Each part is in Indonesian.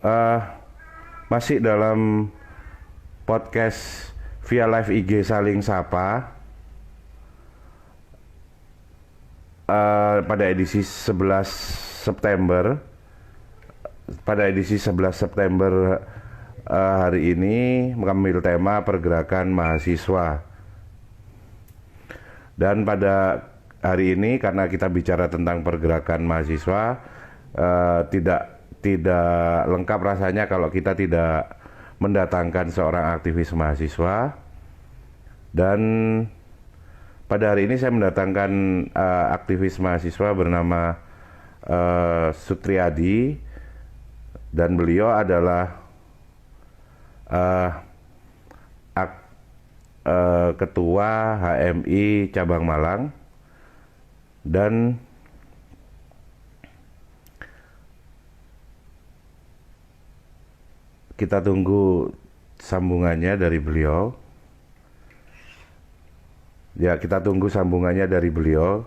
Eh, Masih dalam podcast via live IG Saling Sapa pada edisi 11 September. Pada edisi 11 September hari ini mengambil tema pergerakan mahasiswa. Dan pada hari ini karena kita bicara tentang pergerakan mahasiswa, tidak lengkap rasanya kalau kita tidak mendatangkan seorang aktivis mahasiswa. Dan pada hari ini saya mendatangkan aktivis mahasiswa bernama Sutriadi, dan beliau adalah ketua HMI Cabang Malang. Dan kita tunggu sambungannya dari beliau. Ya, kita tunggu sambungannya dari beliau.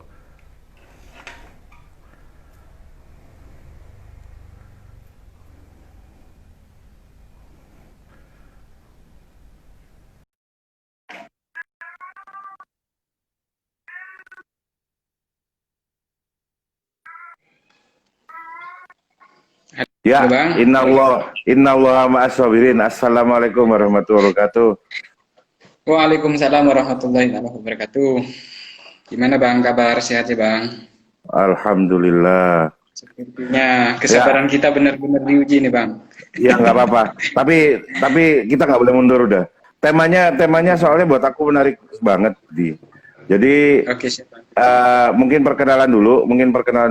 Ya, Halo Bang. innallah ma'as sabirin. Assalamualaikum warahmatullahi wabarakatuh. Waalaikumsalam warahmatullahi wabarakatuh. Gimana Bang kabar? Sehat ya Bang? Alhamdulillah. Sepertinya Ya, kesabaran kita benar-benar diuji nih Bang. ya nggak apa-apa. Tapi kita nggak boleh mundur udah. Temanya soalnya buat aku menarik banget di. Jadi Oke siap Bang. mungkin perkenalan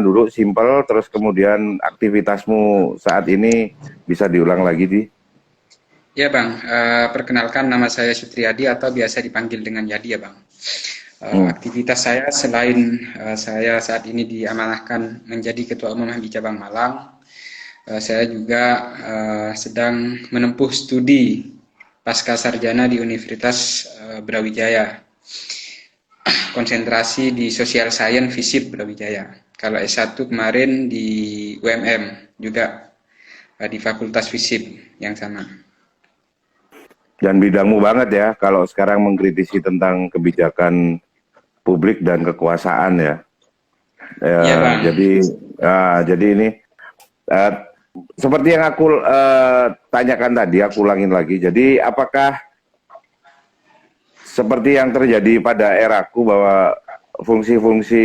dulu, simple, terus kemudian aktivitasmu saat ini bisa diulang lagi di. Ya Bang, perkenalkan nama saya Sutriadi atau biasa dipanggil dengan Yadi ya Bang. Aktivitas saya selain saya saat ini diamanahkan menjadi Ketua Umum HMI Cabang Malang, saya juga sedang menempuh studi pasca sarjana di Universitas Brawijaya. Konsentrasi di Social Science FISIP Brawijaya. Kalau S1 kemarin di UMM juga di Fakultas FISIP yang sama. Dan bidangmu banget ya kalau sekarang mengkritisi tentang kebijakan publik dan kekuasaan ya. Iya Bang. Jadi ini eh, seperti yang aku tanyakan tadi, aku ulangin lagi. Jadi apakah seperti yang terjadi pada eraku bahwa fungsi-fungsi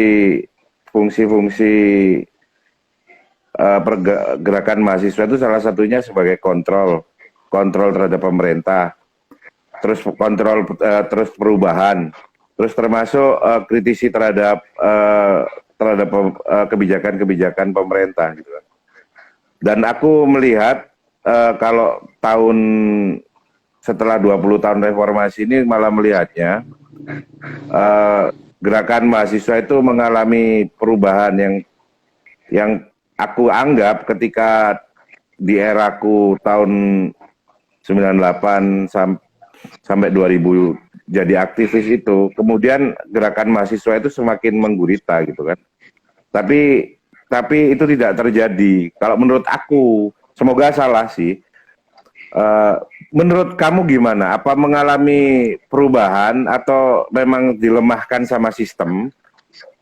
pergerakan mahasiswa itu salah satunya sebagai kontrol terhadap pemerintah, terus kontrol terus perubahan, terus termasuk kritisi terhadap kebijakan-kebijakan pemerintah gitu kan. Dan aku melihat kalau setelah 20 tahun reformasi ini malah melihatnya gerakan mahasiswa itu mengalami perubahan yang aku anggap ketika di eraku tahun 98 sampai 2000 jadi aktivis itu, kemudian gerakan mahasiswa itu semakin menggurita gitu kan. Tapi itu tidak terjadi. Kalau menurut aku, semoga salah sih. Menurut kamu gimana? Apa mengalami perubahan atau memang dilemahkan sama sistem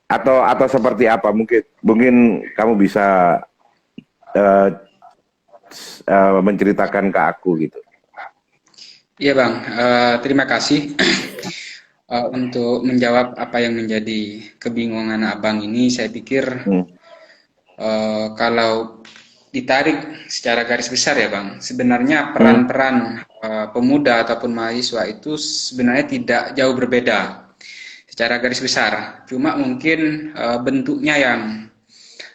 atau seperti apa? Mungkin kamu bisa uh, menceritakan ke aku gitu. Iya Bang, terima kasih untuk menjawab apa yang menjadi kebingungan Abang ini. Saya pikir kalau ditarik secara garis besar ya Bang, sebenarnya peran-peran pemuda ataupun mahasiswa itu sebenarnya tidak jauh berbeda secara garis besar. Cuma mungkin bentuknya yang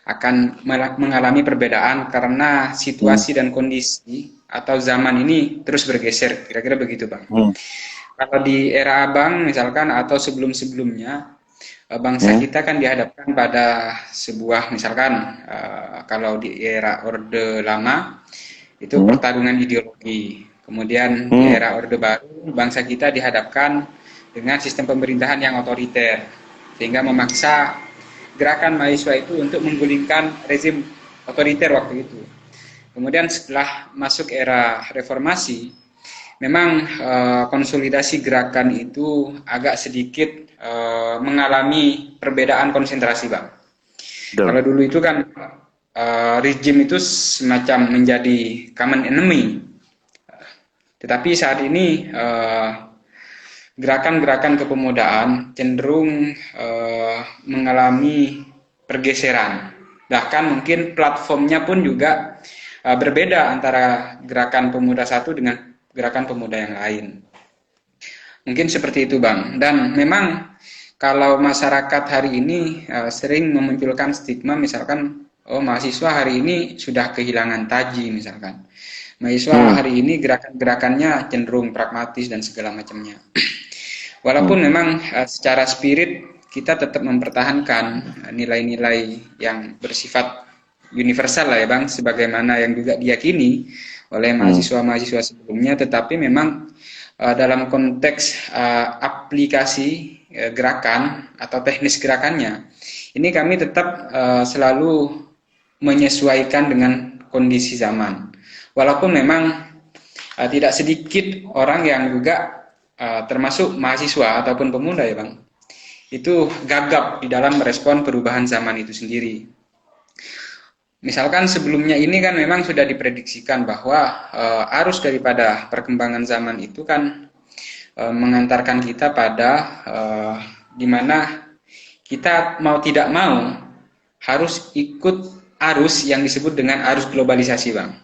akan mengalami perbedaan karena situasi dan kondisi atau zaman ini terus bergeser. Kira-kira begitu Bang. Kalau di era Abang misalkan atau sebelum-sebelumnya, bangsa kita kan dihadapkan pada sebuah misalkan kalau di era Orde Lama itu pertarungan ideologi. Kemudian di era Orde Baru bangsa kita dihadapkan dengan sistem pemerintahan yang otoriter sehingga memaksa gerakan mahasiswa itu untuk menggulingkan rezim otoriter waktu itu. Kemudian setelah masuk era reformasi, memang konsolidasi gerakan itu agak sedikit mengalami perbedaan konsentrasi, Bang. Kalau Betul. dulu itu kan rejim itu semacam menjadi common enemy, tetapi saat ini gerakan-gerakan kepemudaan cenderung mengalami pergeseran. Bahkan mungkin platformnya pun juga berbeda antara gerakan pemuda satu dengan gerakan pemuda yang lain. Mungkin seperti itu, Bang. Dan memang kalau masyarakat hari ini sering memunculkan stigma, misalkan, oh mahasiswa hari ini sudah kehilangan taji, misalkan. Mahasiswa hari ini gerakan-gerakannya cenderung pragmatis dan segala macamnya. Walaupun memang secara spirit kita tetap mempertahankan nilai-nilai yang bersifat universal lah ya Bang, sebagaimana yang juga diyakini oleh mahasiswa-mahasiswa sebelumnya, tetapi memang dalam konteks aplikasi gerakan atau teknis gerakannya, ini kami tetap selalu menyesuaikan dengan kondisi zaman. Walaupun memang tidak sedikit orang yang juga termasuk mahasiswa ataupun pemuda ya Bang, itu gagap di dalam merespon perubahan zaman itu sendiri. Misalkan sebelumnya ini kan memang sudah diprediksikan bahwa arus daripada perkembangan zaman itu kan mengantarkan kita pada di mana kita mau tidak mau harus ikut arus yang disebut dengan arus globalisasi, Bang.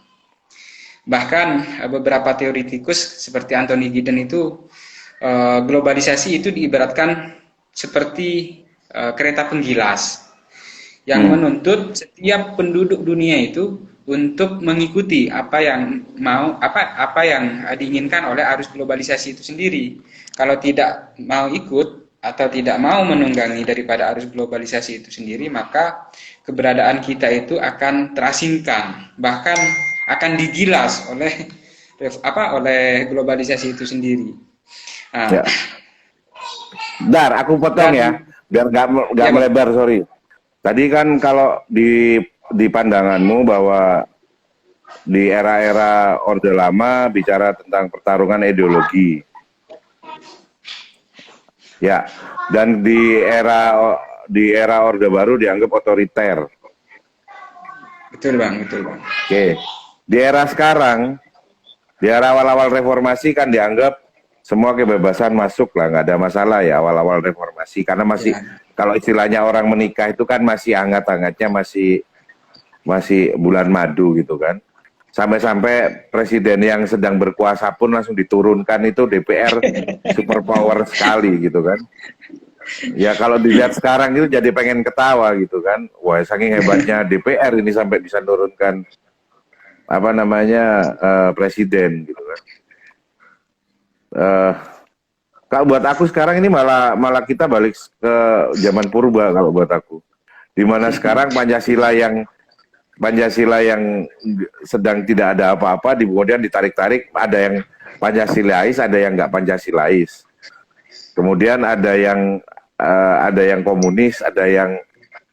Bahkan beberapa teoritikus seperti Anthony Giddens itu globalisasi itu diibaratkan seperti kereta penggilas yang menuntut setiap penduduk dunia itu untuk mengikuti apa yang diinginkan oleh arus globalisasi itu sendiri. Kalau tidak mau ikut atau tidak mau menunggangi daripada arus globalisasi itu sendiri, maka keberadaan kita itu akan terasingkan, bahkan akan digilas oleh globalisasi itu sendiri. Nah, Ya. Dar, aku potong ya, biar nggak melebar, sorry. Tadi kan kalau di pandanganmu bahwa di era-era Orde Lama bicara tentang pertarungan ideologi, ya, dan di era Orde Baru dianggap otoriter. betul Bang, betul Bang. Oke, di era sekarang, di era awal-awal reformasi kan dianggap semua kebebasan masuk lah, nggak ada masalah ya awal-awal reformasi, karena masih kalau istilahnya orang menikah itu kan masih hangat-hangatnya, masih bulan madu gitu kan. Sampai-sampai presiden yang sedang berkuasa pun langsung diturunkan, itu DPR superpower sekali gitu kan. Ya kalau dilihat sekarang itu jadi pengen ketawa gitu kan. Wah, saking hebatnya DPR ini sampai bisa menurunkan presiden gitu kan. Kalau buat aku sekarang ini malah kita balik ke zaman purba kalau buat aku. Dimana sekarang Pancasila yang sedang tidak ada apa-apa, kemudian ditarik-tarik, ada yang Pancasilais, ada yang nggak Pancasilais. Kemudian ada yang komunis, ada yang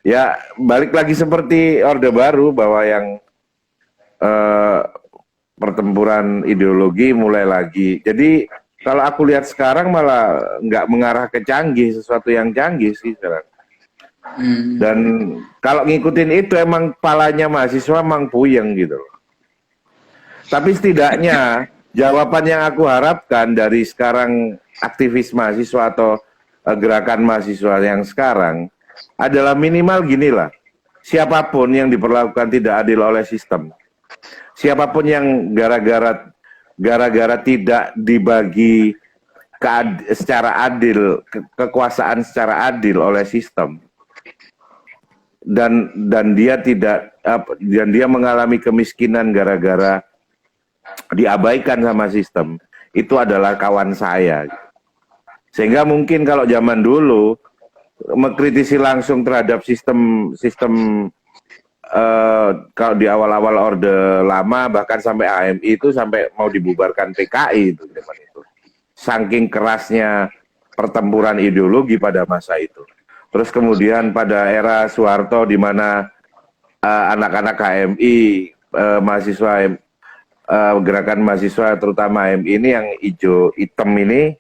ya balik lagi seperti Orde Baru, bahwa yang pertempuran ideologi mulai lagi. Jadi kalau aku lihat sekarang malah nggak mengarah ke canggih, sesuatu yang canggih sih sekarang. Dan kalau ngikutin itu emang palanya mahasiswa emang puyeng gitu. Tapi setidaknya jawaban yang aku harapkan dari sekarang aktivis mahasiswa atau gerakan mahasiswa yang sekarang adalah minimal ginilah. Siapapun yang diperlakukan tidak adil oleh sistem, siapapun yang gara-gara tidak dibagi secara adil, kekuasaan secara adil oleh sistem, dan dia mengalami kemiskinan gara-gara diabaikan sama sistem, itu adalah kawan saya. Sehingga mungkin kalau zaman dulu mengkritisi langsung terhadap sistem kalau di awal-awal Orde Lama, bahkan sampai HMI itu sampai mau dibubarkan PKI itu. Saking kerasnya pertempuran ideologi pada masa itu. Terus kemudian pada era Soeharto, di mana anak-anak HMI mahasiswa gerakan mahasiswa terutama HMI ini yang hijau hitam ini,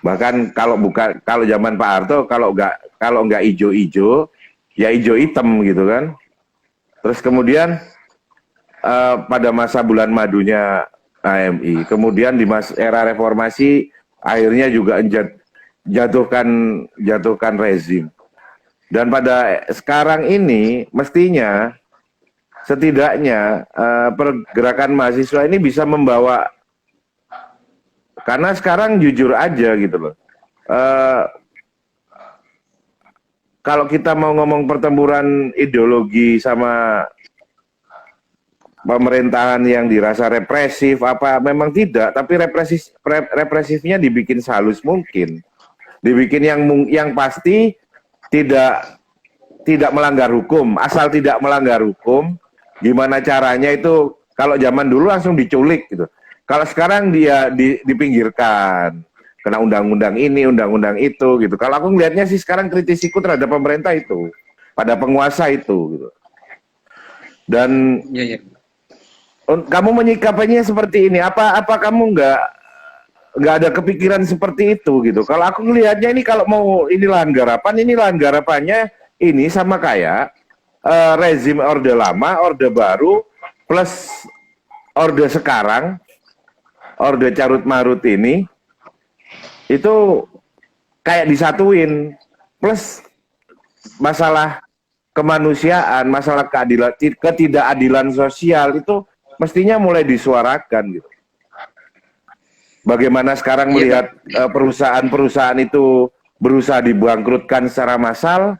bahkan kalau zaman Pak Harto kalau nggak hijau-hijau ya hijau hitam gitu kan. Terus kemudian pada masa bulan madunya HMI, kemudian di era reformasi akhirnya juga jatuhkan rezim. Dan pada sekarang ini mestinya setidaknya pergerakan mahasiswa ini bisa membawa, karena sekarang jujur aja gitu loh, kalau kita mau ngomong pertempuran ideologi sama pemerintahan yang dirasa represif apa, memang tidak, tapi represifnya dibikin sehalus mungkin, dibikin yang pasti tidak melanggar hukum, asal tidak melanggar hukum. Gimana caranya itu, kalau zaman dulu langsung diculik gitu. Kalau sekarang dia dipinggirkan, kena undang-undang ini, undang-undang itu gitu. Kalau aku melihatnya sih sekarang kritisiku terhadap pemerintah itu, pada penguasa itu gitu. Dan kamu menyikapinya seperti ini, apa kamu nggak ada kepikiran seperti itu gitu? Kalau aku melihatnya ini, kalau mau ini lahan garapannya ini sama kayak rezim Orde Lama, Orde Baru, plus Orde sekarang, Orde Carut Marut ini, itu kayak disatuin. Plus masalah kemanusiaan, masalah ketidakadilan sosial itu mestinya mulai disuarakan gitu. Bagaimana sekarang melihat perusahaan-perusahaan itu berusaha dibangkrutkan secara massal.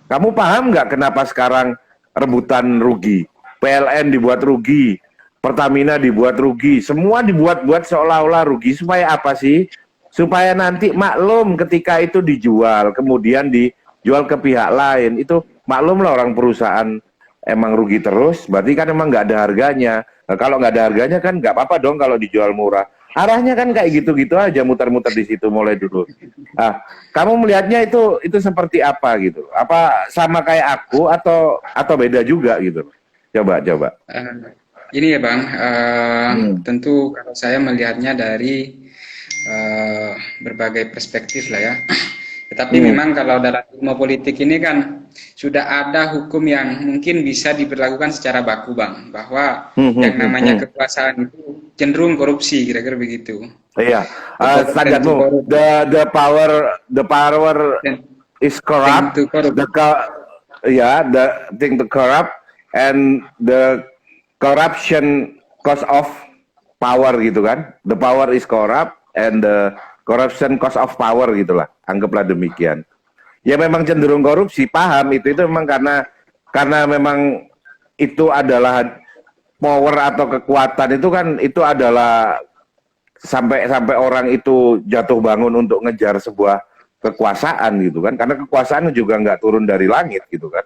Kamu paham nggak kenapa sekarang rebutan rugi? PLN dibuat rugi, Pertamina dibuat rugi, semua dibuat-buat seolah-olah rugi. Supaya apa sih? Supaya nanti maklum ketika itu dijual, kemudian dijual ke pihak lain. Itu maklum lah, orang perusahaan emang rugi terus, berarti kan emang nggak ada harganya. Nah, kalau nggak ada harganya kan nggak apa-apa dong kalau dijual murah. Arahnya kan kayak gitu-gitu aja, muter-muter di situ mulai dulu. Nah, kamu melihatnya itu seperti apa gitu? Apa sama kayak aku atau beda juga gitu? Coba. Ini ya Bang, tentu kalau saya melihatnya dari berbagai perspektif lah ya. Tetapi memang kalau dalam ilmu politik ini kan sudah ada hukum yang mungkin bisa diberlakukan secara baku Bang, bahwa yang namanya kekuasaan itu cenderung korupsi, kira-kira begitu. Iya, standarmu, the power is corrupt, the thing to corrupt, and the corruption cost of power gitu kan. The power is corrupt and the corruption cost of power gitulah, anggaplah demikian. Ya memang cenderung korupsi, paham itu memang karena memang itu adalah power atau kekuatan itu kan, itu adalah sampai orang itu jatuh bangun untuk ngejar sebuah kekuasaan gitu kan, karena kekuasaan juga nggak turun dari langit gitu kan.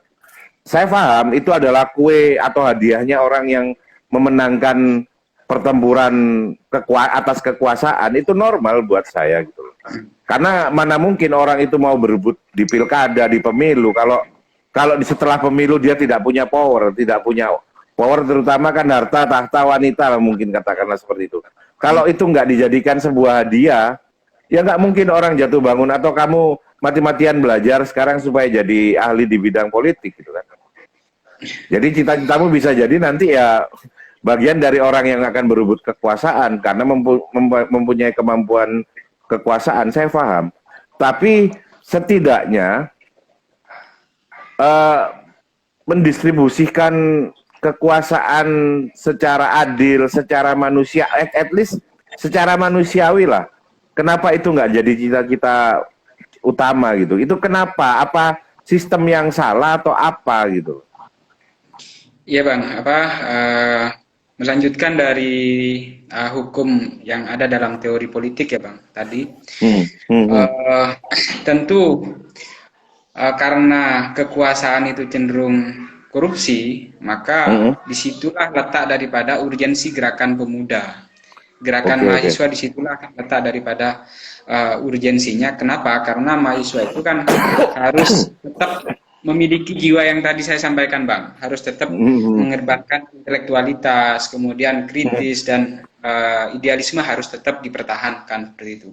Saya paham itu adalah kue atau hadiahnya orang yang memenangkan pertempuran atas kekuasaan, itu normal buat saya gitu loh. Karena mana mungkin orang itu mau berebut di pilkada, di pemilu, kalau setelah pemilu dia tidak punya power terutama kan harta, tahta, wanita lah, mungkin katakanlah seperti itu. Kalau itu nggak dijadikan sebuah hadiah, ya nggak mungkin orang jatuh bangun atau kamu mati-matian belajar sekarang supaya jadi ahli di bidang politik gitu kan. Jadi cita-citamu bisa jadi nanti ya bagian dari orang yang akan berebut kekuasaan karena mempunyai kemampuan kekuasaan, saya paham. Tapi setidaknya mendistribusikan kekuasaan secara adil, secara manusia, at least secara manusiawi lah. Kenapa itu nggak jadi cita-cita utama gitu? Itu kenapa? Apa sistem yang salah atau apa gitu? Iya Bang, melanjutkan dari hukum yang ada dalam teori politik ya Bang tadi. Tentu karena kekuasaan itu cenderung korupsi, maka disitulah letak daripada urgensi gerakan pemuda. Gerakan mahasiswa disitulah letak daripada urgensinya. Kenapa? Karena mahasiswa itu kan harus tetap memiliki jiwa yang tadi saya sampaikan, Bang. Harus tetap Hmm. mengedepankan intelektualitas, kemudian kritis dan idealisme harus tetap dipertahankan seperti itu.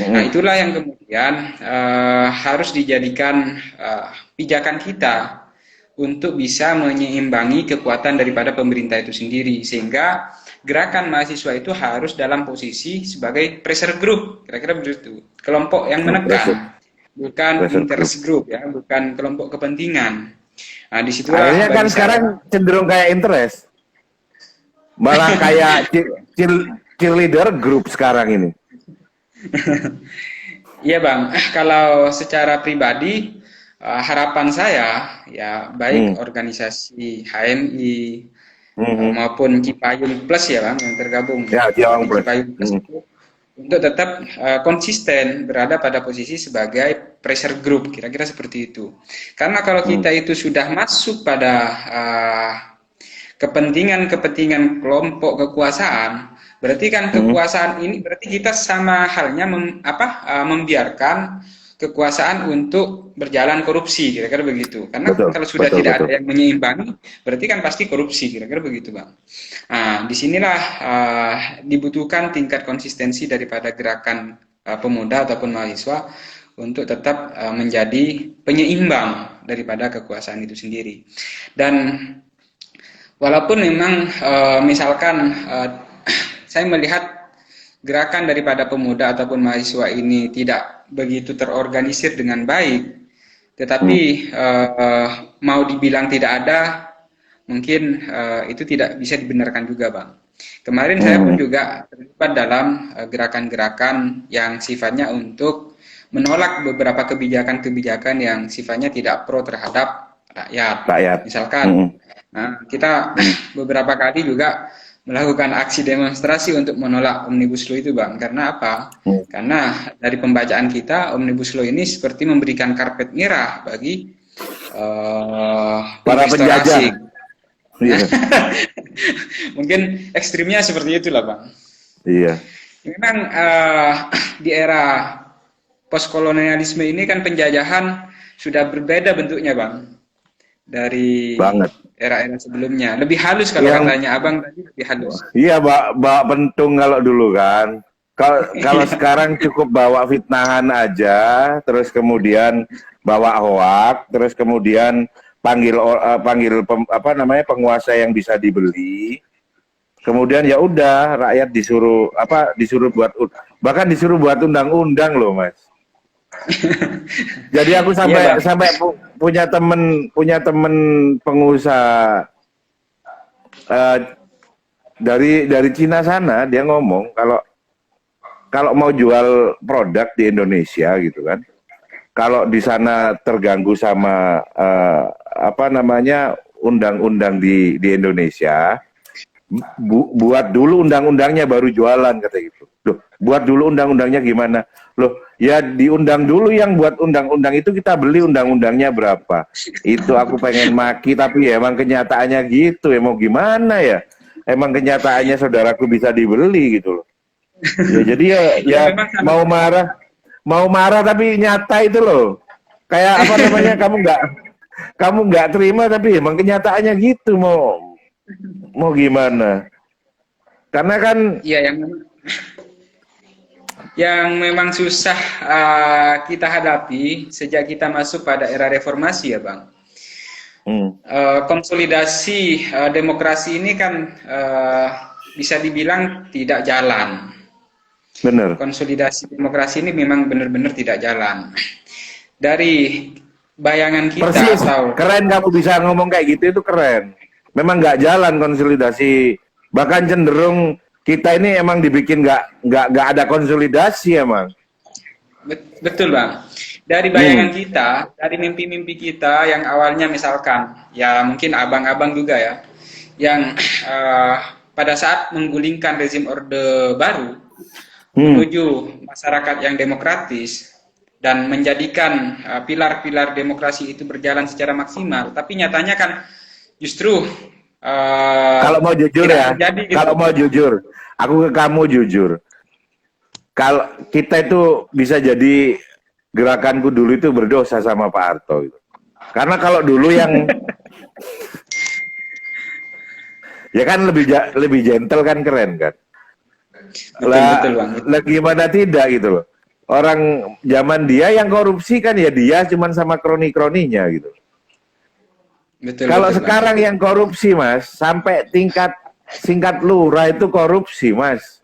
Nah, Hmm. itulah yang kemudian harus dijadikan pijakan kita untuk bisa menyeimbangi kekuatan daripada pemerintah itu sendiri, sehingga gerakan mahasiswa itu harus dalam posisi sebagai pressure group, kira-kira begitu, kelompok yang Pressure, menekan, bukan pressure group. interest group ya, bukan kelompok kepentingan. Nah, disitulah Akhirnya kan bagi sekarang saya, cenderung kayak interest, malah kayak cheerleader group sekarang ini. iya Bang, kalau secara pribadi harapan saya ya baik Hmm. organisasi HMI Hmm. maupun Cipayung Plus ya Bang yang tergabung Ya, di Tiawang Plus. Cipayung Plus Hmm. itu untuk tetap konsisten berada pada posisi sebagai pressure group, kira-kira seperti itu. Karena kalau Hmm. kita itu sudah masuk pada kepentingan-kepentingan kelompok kekuasaan, berarti kan Hmm. kekuasaan ini berarti kita sama halnya membiarkan kekuasaan untuk berjalan korupsi, kira-kira begitu. Karena Betul, kalau sudah betul, tidak betul. ada yang menyeimbangi, berarti kan pasti korupsi, kira-kira begitu, Bang. Nah, disinilah dibutuhkan tingkat konsistensi daripada gerakan pemuda ataupun mahasiswa untuk tetap menjadi penyeimbang daripada kekuasaan itu sendiri. Dan walaupun memang misalkan saya melihat gerakan daripada pemuda ataupun mahasiswa ini tidak begitu terorganisir dengan baik, Hmm. tetapi mau dibilang tidak ada, mungkin itu tidak bisa dibenarkan juga, Bang. Kemarin saya pun Hmm. juga terlibat dalam gerakan-gerakan yang sifatnya untuk menolak beberapa kebijakan-kebijakan yang sifatnya tidak pro terhadap rakyat. Rakyat. Misalkan, Hmm. kita Hmm. beberapa kali juga melakukan aksi demonstrasi untuk menolak Omnibus Law itu, Bang. Karena apa? Hmm. Karena dari pembacaan kita, Omnibus Law ini seperti memberikan karpet merah bagi Para investor penjajah. asing. Iya. Mungkin ekstrimnya seperti itulah, Bang. Iya. Memang di era postkolonialisme ini kan penjajahan sudah berbeda bentuknya, Bang, dari Banget. era-era sebelumnya. Lebih halus kalau Yang katanya Abang tadi, lebih halus. iya, bawa pentung kalau dulu kan. Kalau sekarang cukup bawa fitnahan aja, terus kemudian bawa hoak, terus kemudian panggil apa namanya penguasa yang bisa dibeli. Kemudian ya udah rakyat disuruh bahkan disuruh buat undang-undang loh, Mas. Jadi aku Iya, sampai Bang. sampai punya temen pengusaha eh, dari Cina sana, dia ngomong kalau kalau mau jual produk di Indonesia gitu kan, kalau di sana terganggu sama apa namanya undang-undang di Indonesia, buat dulu undang-undangnya baru jualan, kata gitu. Loh, buat dulu undang-undangnya gimana? Loh, ya diundang dulu, yang buat undang-undang itu kita beli undang-undangnya berapa. Itu aku pengen maki, tapi ya emang kenyataannya gitu, ya mau gimana ya? Emang kenyataannya saudaraku bisa dibeli gitu loh. Ya jadi Ya ya memang sama. mau marah tapi nyata itu loh. Kayak apa namanya, kamu nggak terima, tapi emang kenyataannya gitu, mau gimana? Karena kan Iya, yang memang susah kita hadapi sejak kita masuk pada era reformasi ya, Bang. Konsolidasi demokrasi ini kan bisa dibilang tidak jalan. bener. Konsolidasi demokrasi ini memang benar-benar tidak jalan. Dari bayangan kita Persis, atau keren kamu bisa ngomong kayak gitu, itu keren. Memang nggak jalan konsolidasi, bahkan cenderung kita ini emang dibikin nggak ada konsolidasi emang. betul, Bang. Dari bayangan kita, dari mimpi-mimpi kita yang awalnya misalkan, ya mungkin abang-abang juga ya, yang pada saat menggulingkan rezim Orde Baru menuju masyarakat yang demokratis dan menjadikan pilar-pilar demokrasi itu berjalan secara maksimal, tapi nyatanya kan justru Kalau mau jujur tidak ya, terjadi gitu. kalau mau jujur, aku ke kamu jujur. Kalau kita itu bisa jadi, gerakanku dulu itu berdosa sama Pak Harto. Gitu. Karena kalau dulu yang ya kan lebih gentle kan, keren kan. Betul, betul Bang. Lah gimana tidak gitu loh. Orang zaman dia yang korupsi kan ya dia cuman sama kroni-kroninya gitu. Betul, Kalau betul, Bang. sekarang yang korupsi Mas, sampai tingkat singkat lurah itu korupsi Mas.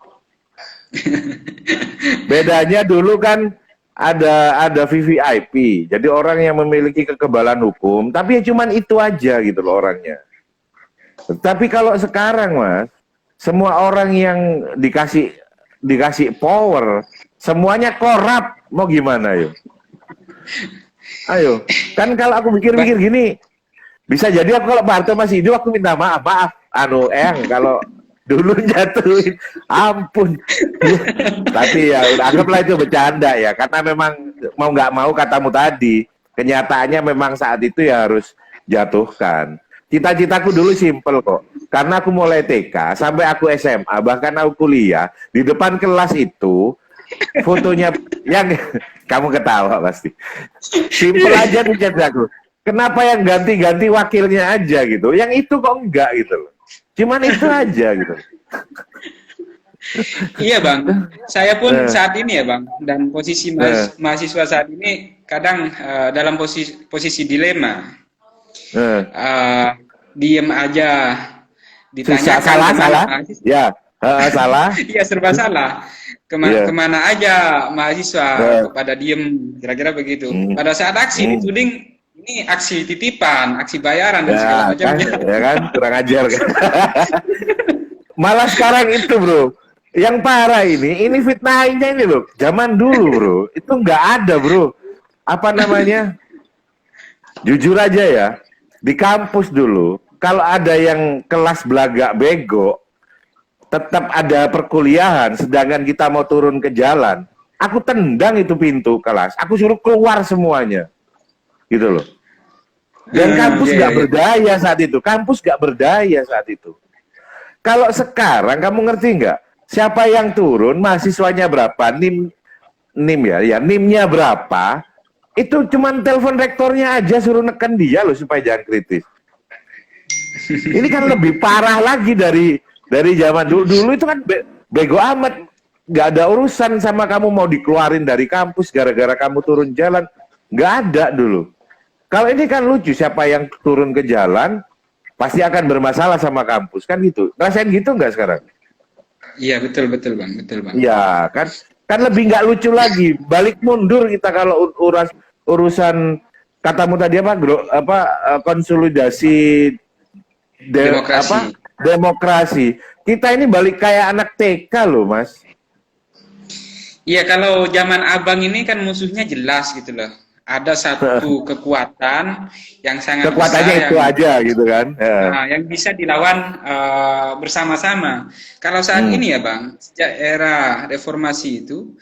Bedanya dulu kan ada VVIP, jadi orang yang memiliki kekebalan hukum, tapi ya cuman itu aja gitu loh orangnya. Tapi kalau sekarang Mas, semua orang yang dikasih power, semuanya korup, mau gimana yuk? Ayo, kan kalau aku pikir-pikir gini, bisa jadi aku kalau Pak Harto masih hidup aku minta maaf, kalau dulu jatuhin, ampun. Tapi ya udah anggaplah itu bercanda ya, karena memang mau nggak mau katamu tadi, kenyataannya memang saat itu ya harus jatuhkan. Cita-citaku dulu simpel kok, karena aku mulai TK sampai aku SMA, bahkan aku kuliah, di depan kelas itu fotonya yang kamu ketawa pasti. Simpel aja nih aku. Kenapa yang ganti-ganti wakilnya aja gitu? Yang itu kok enggak gitu loh. Cuman itu aja gitu. Iya Bang, saya pun saat ini ya Bang, dan posisi mahasiswa saat ini kadang dalam posisi dilema. Diem aja, ditanyakan salah. Ya, salah. Iya serba salah. Kemana aja mahasiswa kepada diem, kira-kira begitu. Pada saat aksi dituding ini aksi titipan, aksi bayaran dan segala macamnya. Ya kan, kurang ajar kan. Malah sekarang itu bro, yang parah ini fitnahnya ini loh. Zaman dulu bro, itu nggak ada bro. Apa namanya? Jujur aja ya, di kampus dulu, kalau ada yang kelas belagak bego, tetap ada perkuliahan, sedangkan kita mau turun ke jalan, aku tendang itu pintu kelas, aku suruh keluar semuanya, gitu loh. Dan kampus nggak berdaya saat itu, kampus nggak berdaya saat itu. Kalau sekarang kamu ngerti nggak? Siapa yang turun, mahasiswanya berapa, NIM-nya berapa? Itu cuman telepon rektornya aja suruh neken dia loh supaya jangan kritis. Ini kan lebih parah lagi dari zaman dulu. Dulu itu kan bego amat, nggak ada urusan sama kamu mau dikeluarin dari kampus gara-gara kamu turun jalan, nggak ada dulu. Kalau ini kan lucu, siapa yang turun ke jalan pasti akan bermasalah sama kampus, kan gitu. Rasain gitu nggak sekarang? Iya betul Bang, betul Bang. Iya kan lebih nggak lucu lagi. Balik mundur kita kalau urusan katamu tadi konsolidasi demokrasi. Kita ini balik kayak anak TK loh Mas. Iya kalau zaman abang ini kan musuhnya jelas gitu loh. Ada satu kekuatan yang sangat kekuatannya besar itu aja gitu kan. Yang bisa dilawan bersama-sama. Kalau saat ini ya Bang, sejak era reformasi itu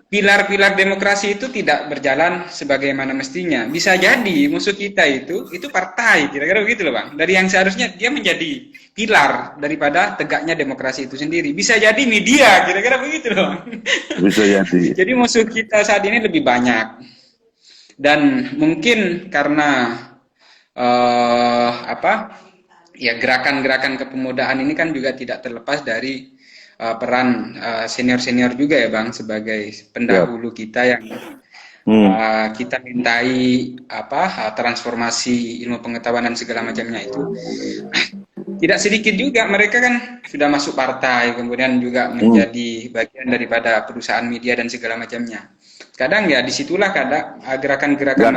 pilar-pilar demokrasi itu tidak berjalan sebagaimana mestinya. Bisa jadi musuh kita itu partai, kira-kira begitu loh Bang. Dari yang seharusnya dia menjadi pilar daripada tegaknya demokrasi itu sendiri. Bisa jadi media, kira-kira begitu loh Bang. Bisa jadi. Jadi musuh kita saat ini lebih banyak. Dan mungkin karena gerakan-gerakan kepemudaan ini kan juga tidak terlepas dari peran senior-senior juga ya Bang, sebagai pendahulu kita yang kita mintai transformasi ilmu pengetahuan dan segala macamnya itu. Tidak sedikit juga mereka kan sudah masuk partai, kemudian juga menjadi bagian daripada perusahaan media dan segala macamnya. Kadang ya disitulah gerakan-gerakan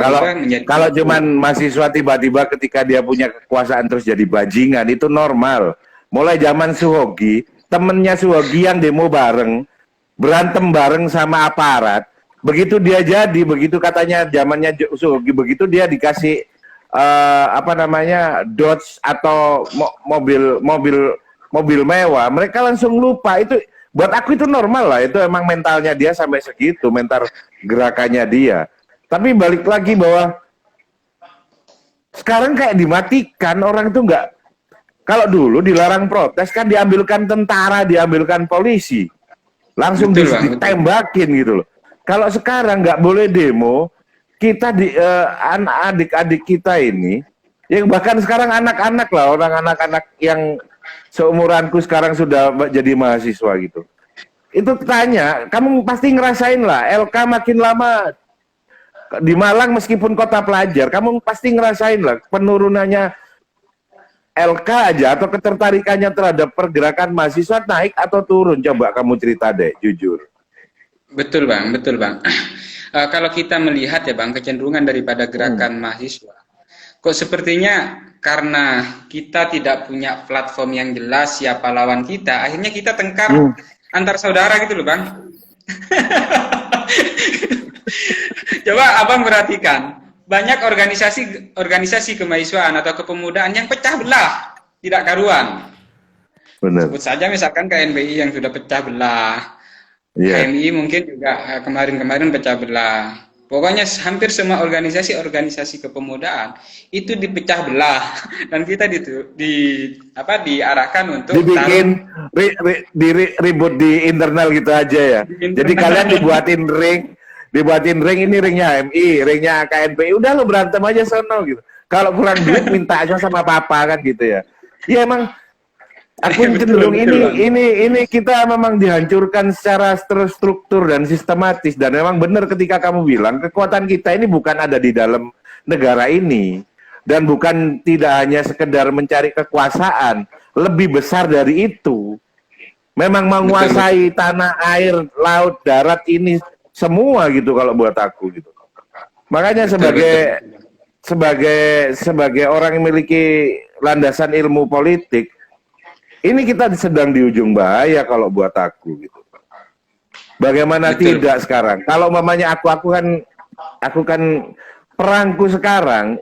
kalau cuman mahasiswa tiba-tiba ketika dia punya kekuasaan terus jadi bajingan, itu normal. Mulai zaman Suhogi, temennya Suhogi yang demo bareng, berantem bareng sama aparat, begitu begitu katanya zamannya Suhogi, begitu dia dikasih Dodge atau mobil mewah, mereka langsung lupa. Itu buat aku itu normal lah, itu emang mentalnya dia sampai segitu, mental gerakannya dia. Tapi balik lagi bahwa sekarang kayak dimatikan, orang itu nggak, kalau dulu dilarang protes kan diambilkan tentara, diambilkan polisi, langsung ditembakin gitu loh. Kalau sekarang nggak boleh demo, kita adik-adik kita ini, yang bahkan sekarang anak-anak lah, orang anak-anak yang seumuranku sekarang sudah jadi mahasiswa gitu. Itu tanya, kamu pasti ngerasain lah, LK makin lama di Malang meskipun kota pelajar, kamu pasti ngerasain lah penurunannya LK aja atau ketertarikannya terhadap pergerakan mahasiswa naik atau turun. Coba kamu cerita deh, jujur. Betul Bang, betul Bang. Kalau kita melihat ya Bang, kecenderungan daripada gerakan mahasiswa, kok sepertinya karena kita tidak punya platform yang jelas siapa lawan kita, akhirnya kita tengkar antar saudara gitu loh Bang. Coba Abang perhatikan, banyak organisasi kemahasiswaan atau kepemudaan yang pecah belah, tidak karuan. Benar. Sebut saja misalkan KNBI yang sudah pecah belah, HMI mungkin juga kemarin-kemarin pecah belah. Pokoknya hampir semua organisasi kepemudaan itu dipecah belah dan kita diarahkan untuk dibikin ribut di internal gitu aja ya. Jadi kalian dibuatin ring, ini ringnya HMI, ringnya KNPI, udah lo berantem aja sono gitu. Kalau kurang duit minta aja sama papa kan gitu ya. Iya emang aku cenderung ini kita memang dihancurkan secara struktur dan sistematis, dan memang benar ketika kamu bilang kekuatan kita ini bukan ada di dalam negara ini dan bukan tidak hanya sekedar mencari kekuasaan, lebih besar dari itu. Memang menguasai tanah, air, laut, darat ini semua gitu kalau buat aku gitu. Makanya sebagai orang yang memiliki landasan ilmu politik, ini kita sedang di ujung bahaya kalau buat aku gitu. Bagaimana tidak sekarang? Kalau mamanya aku kan perangku sekarang,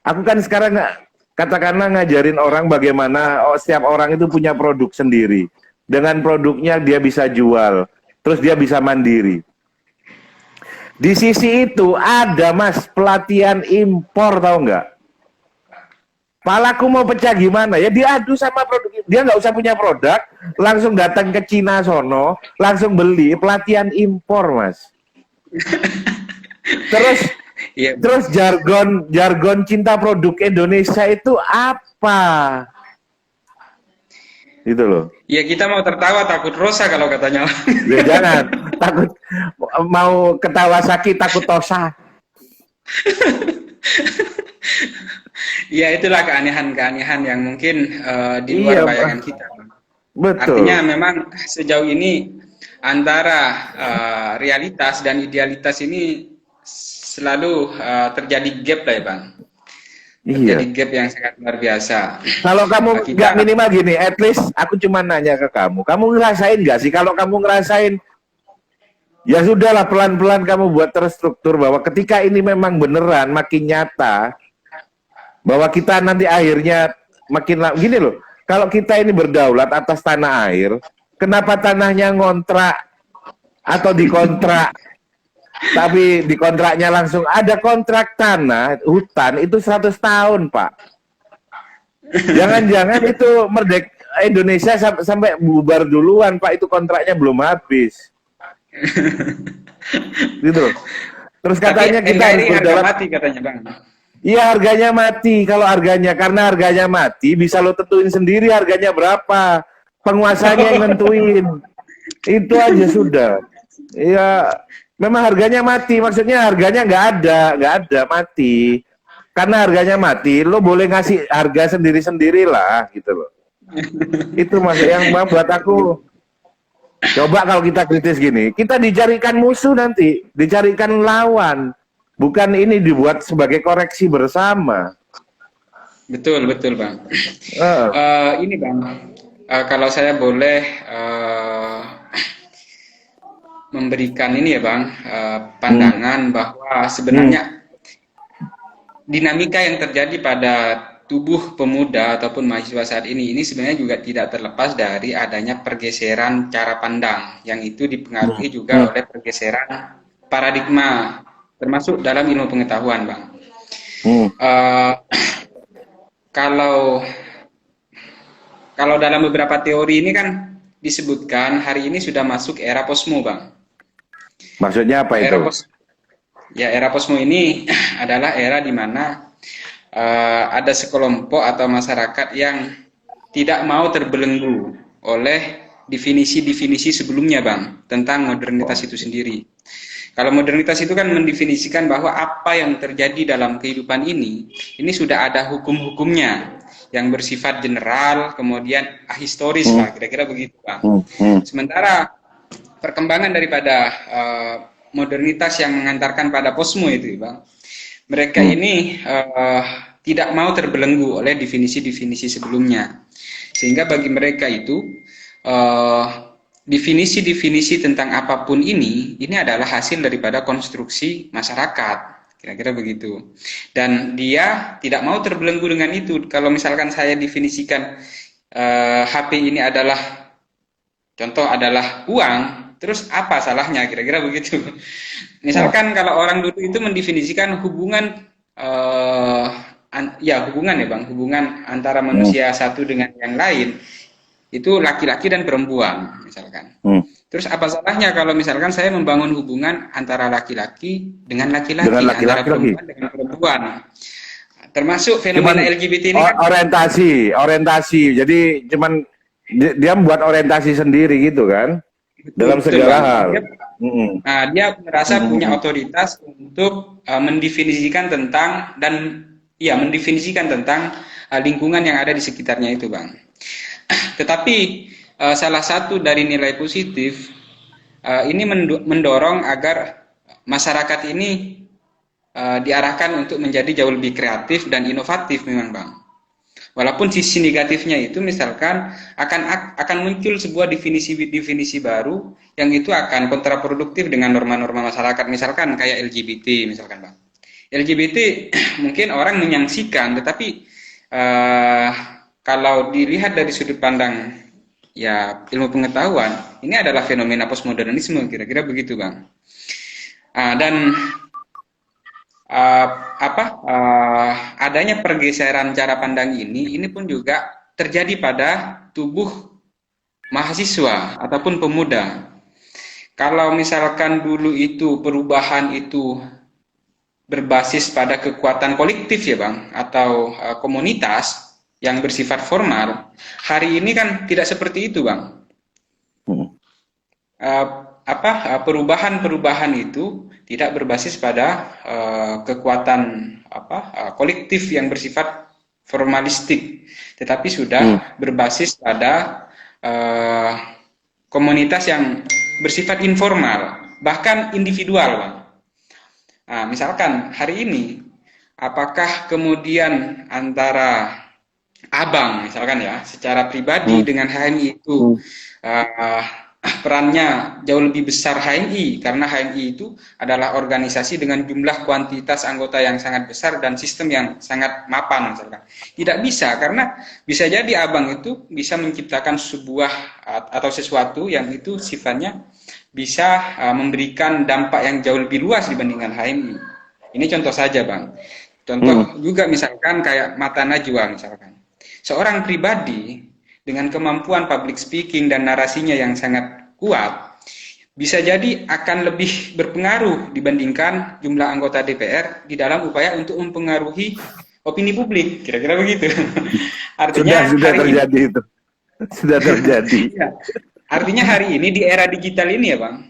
aku kan sekarang katakanlah ngajarin orang bagaimana setiap orang itu punya produk sendiri. Dengan produknya dia bisa jual, terus dia bisa mandiri. Di sisi itu ada Mas pelatihan impor, tahu nggak? Palaku mau pecah gimana? Ya diadu sama produk. Dia nggak usah punya produk, langsung datang ke Cina sono, langsung beli pelatihan impor, Mas. Terus jargon cinta produk Indonesia itu apa? Itu loh. Ya kita mau tertawa takut rosa kalau katanya. Ya jangan, takut mau ketawa sakit takut tosa. Ya itulah keanehan-keanehan yang mungkin di luar bayangan kita. Betul. Artinya memang sejauh ini antara realitas dan idealitas ini selalu terjadi gap lah ya Bang. Terjadi gap yang sangat luar biasa. Kalau kamu nggak minimal gini, at least aku cuma nanya ke kamu ngerasain nggak sih? Kalau kamu ngerasain, ya sudahlah pelan-pelan kamu buat terstruktur bahwa ketika ini memang beneran makin nyata, bahwa kita nanti akhirnya makin gini loh. Kalau kita ini berdaulat atas tanah air, kenapa tanahnya ngontrak atau dikontrak? Tapi di kontraknya langsung ada kontrak tanah hutan itu 100 tahun Pak. Jangan-jangan itu Indonesia sampai bubar duluan Pak, itu kontraknya belum habis. Gitu. Terus katanya tapi kita harus berdaulat mati katanya Bang. Iya harganya mati. Kalau karena harganya mati bisa lo tentuin sendiri harganya berapa. Penguasanya yang nentuin. Itu aja sudah. Iya. Memang harganya mati, maksudnya harganya nggak ada mati. Karena harganya mati, lo boleh ngasih harga sendiri-sendiri lah, gitu loh. Itu maksud yang buat aku. Coba kalau kita kritis gini, kita dicarikan musuh nanti, dicarikan lawan, bukan ini dibuat sebagai koreksi bersama. Betul Bang. Ini Bang, kalau saya boleh memberikan ini ya Bang, pandangan bahwa sebenarnya dinamika yang terjadi pada tubuh pemuda ataupun mahasiswa saat ini sebenarnya juga tidak terlepas dari adanya pergeseran cara pandang yang itu dipengaruhi juga oleh pergeseran paradigma termasuk dalam ilmu pengetahuan Bang. Kalau dalam beberapa teori ini kan disebutkan hari ini sudah masuk era posmo Bang. Maksudnya apa itu? Ya, era posmo ini adalah era di mana ada sekelompok atau masyarakat yang tidak mau terbelenggu oleh definisi-definisi sebelumnya, Bang, tentang modernitas itu sendiri. Kalau modernitas itu kan mendefinisikan bahwa apa yang terjadi dalam kehidupan ini sudah ada hukum-hukumnya yang bersifat general, kemudian ahistoris lah, kira-kira begitu, Bang. Sementara perkembangan daripada modernitas yang mengantarkan pada posmo itu, Bang, mereka ini tidak mau terbelenggu oleh definisi-definisi sebelumnya, sehingga bagi mereka itu definisi-definisi tentang apapun ini adalah hasil daripada konstruksi masyarakat, kira-kira begitu. Dan dia tidak mau terbelenggu dengan itu. Kalau misalkan saya definisikan HP ini adalah contoh adalah uang, terus apa salahnya? Kira-kira begitu. Misalkan kalau orang dulu itu mendefinisikan hubungan hubungan ya, Bang, hubungan antara manusia satu dengan yang lain itu laki-laki dan perempuan misalkan. Terus apa salahnya kalau misalkan saya membangun hubungan antara laki-laki dengan laki-laki, antara perempuan dengan perempuan. Termasuk fenomena LGBT ini kan orientasi. Jadi cuman dia membuat orientasi sendiri gitu kan, dalam segala hal. Dia merasa punya otoritas untuk mendefinisikan tentang mendefinisikan tentang lingkungan yang ada di sekitarnya itu, Bang. Tetapi salah satu dari nilai positif ini mendorong agar masyarakat ini diarahkan untuk menjadi jauh lebih kreatif dan inovatif memang, Bang. Walaupun sisi negatifnya itu misalkan akan muncul sebuah definisi baru yang itu akan kontraproduktif dengan norma-norma masyarakat, misalkan kayak LGBT misalkan, Bang. LGBT mungkin orang menyaksikan, tetapi kalau dilihat dari sudut pandang ya ilmu pengetahuan, ini adalah fenomena postmodernisme, kira-kira begitu, Bang. Dan adanya pergeseran cara pandang ini pun juga terjadi pada tubuh mahasiswa ataupun pemuda. Kalau misalkan dulu itu perubahan itu berbasis pada kekuatan kolektif ya, Bang, atau komunitas yang bersifat formal, hari ini kan tidak seperti itu, Bang. Perubahan itu tidak berbasis pada kekuatan kolektif yang bersifat formalistik, tetapi sudah berbasis pada komunitas yang bersifat informal, bahkan individual, Bang. Nah, misalkan hari ini, apakah kemudian antara Abang, misalkan ya, secara pribadi dengan HMI itu perannya jauh lebih besar HMI, karena HMI itu adalah organisasi dengan jumlah kuantitas anggota yang sangat besar dan sistem yang sangat mapan, misalkan. Tidak bisa, karena bisa jadi Abang itu bisa menciptakan sebuah atau sesuatu yang itu sifatnya bisa memberikan dampak yang jauh lebih luas dibandingkan HMI. Ini contoh saja, Bang. Contoh juga misalkan kayak Mata Najwa misalkan. Seorang pribadi dengan kemampuan public speaking dan narasinya yang sangat kuat, bisa jadi akan lebih berpengaruh dibandingkan jumlah anggota DPR di dalam upaya untuk mempengaruhi opini publik. Kira-kira begitu. Artinya sudah terjadi itu. Sudah terjadi. Ya. Artinya hari ini di era digital ini ya, Bang,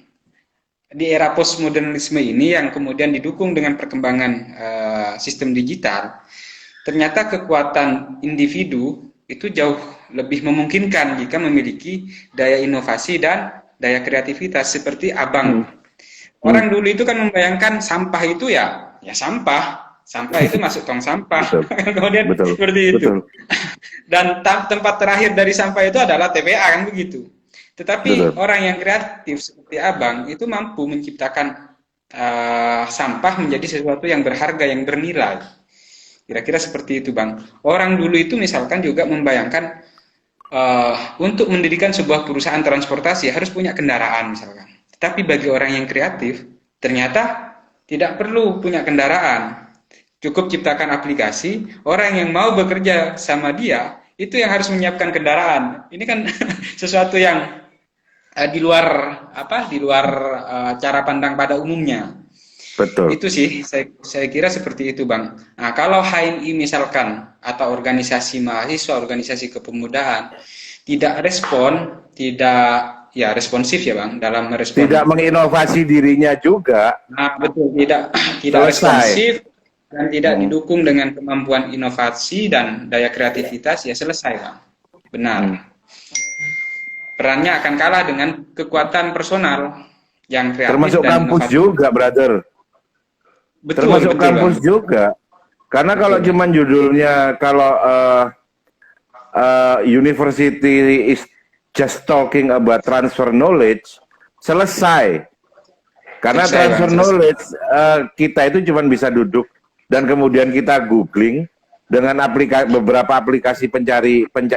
di era postmodernisme ini yang kemudian didukung dengan perkembangan sistem digital, ternyata kekuatan individu itu jauh lebih memungkinkan jika memiliki daya inovasi dan daya kreativitas seperti Abang. Orang dulu itu kan membayangkan sampah itu ya sampah itu masuk tong sampah. Kemudian seperti itu. Dan tempat terakhir dari sampah itu adalah TPA, kan begitu. Tetapi orang yang kreatif seperti Abang itu mampu menciptakan sampah menjadi sesuatu yang berharga, yang bernilai. Kira-kira seperti itu, Bang. Orang dulu itu misalkan juga membayangkan untuk mendirikan sebuah perusahaan transportasi harus punya kendaraan misalkan. Tapi bagi orang yang kreatif, ternyata tidak perlu punya kendaraan. Cukup ciptakan aplikasi, orang yang mau bekerja sama dia, itu yang harus menyiapkan kendaraan. Ini kan sesuatu yang di luar cara pandang pada umumnya. betul. Itu sih, saya kira seperti itu, Bang. Nah, kalau HMI misalkan, atau organisasi mahasiswa, organisasi kepemudaan, tidak respon, tidak ya responsif ya, Bang, dalam Tidak merespon. menginovasi dirinya juga, Nah, betul, tidak tidak selesai. responsif dan tidak Hmm, didukung dengan kemampuan inovasi dan daya kreativitas, ya selesai, Bang. Benar. hmm. Perannya akan kalah dengan kekuatan personal yang kreatif Termasuk dan kampus inovatif. juga, brother. Betul, Termasuk betul, Bang. kampus juga. Karena kalau Betul, Bang. cuman judulnya, kalau university is just talking about transfer knowledge, selesai. Karena Selesai, Bang, transfer selesai. knowledge, kita itu cuma bisa duduk dan kemudian kita googling dengan beberapa aplikasi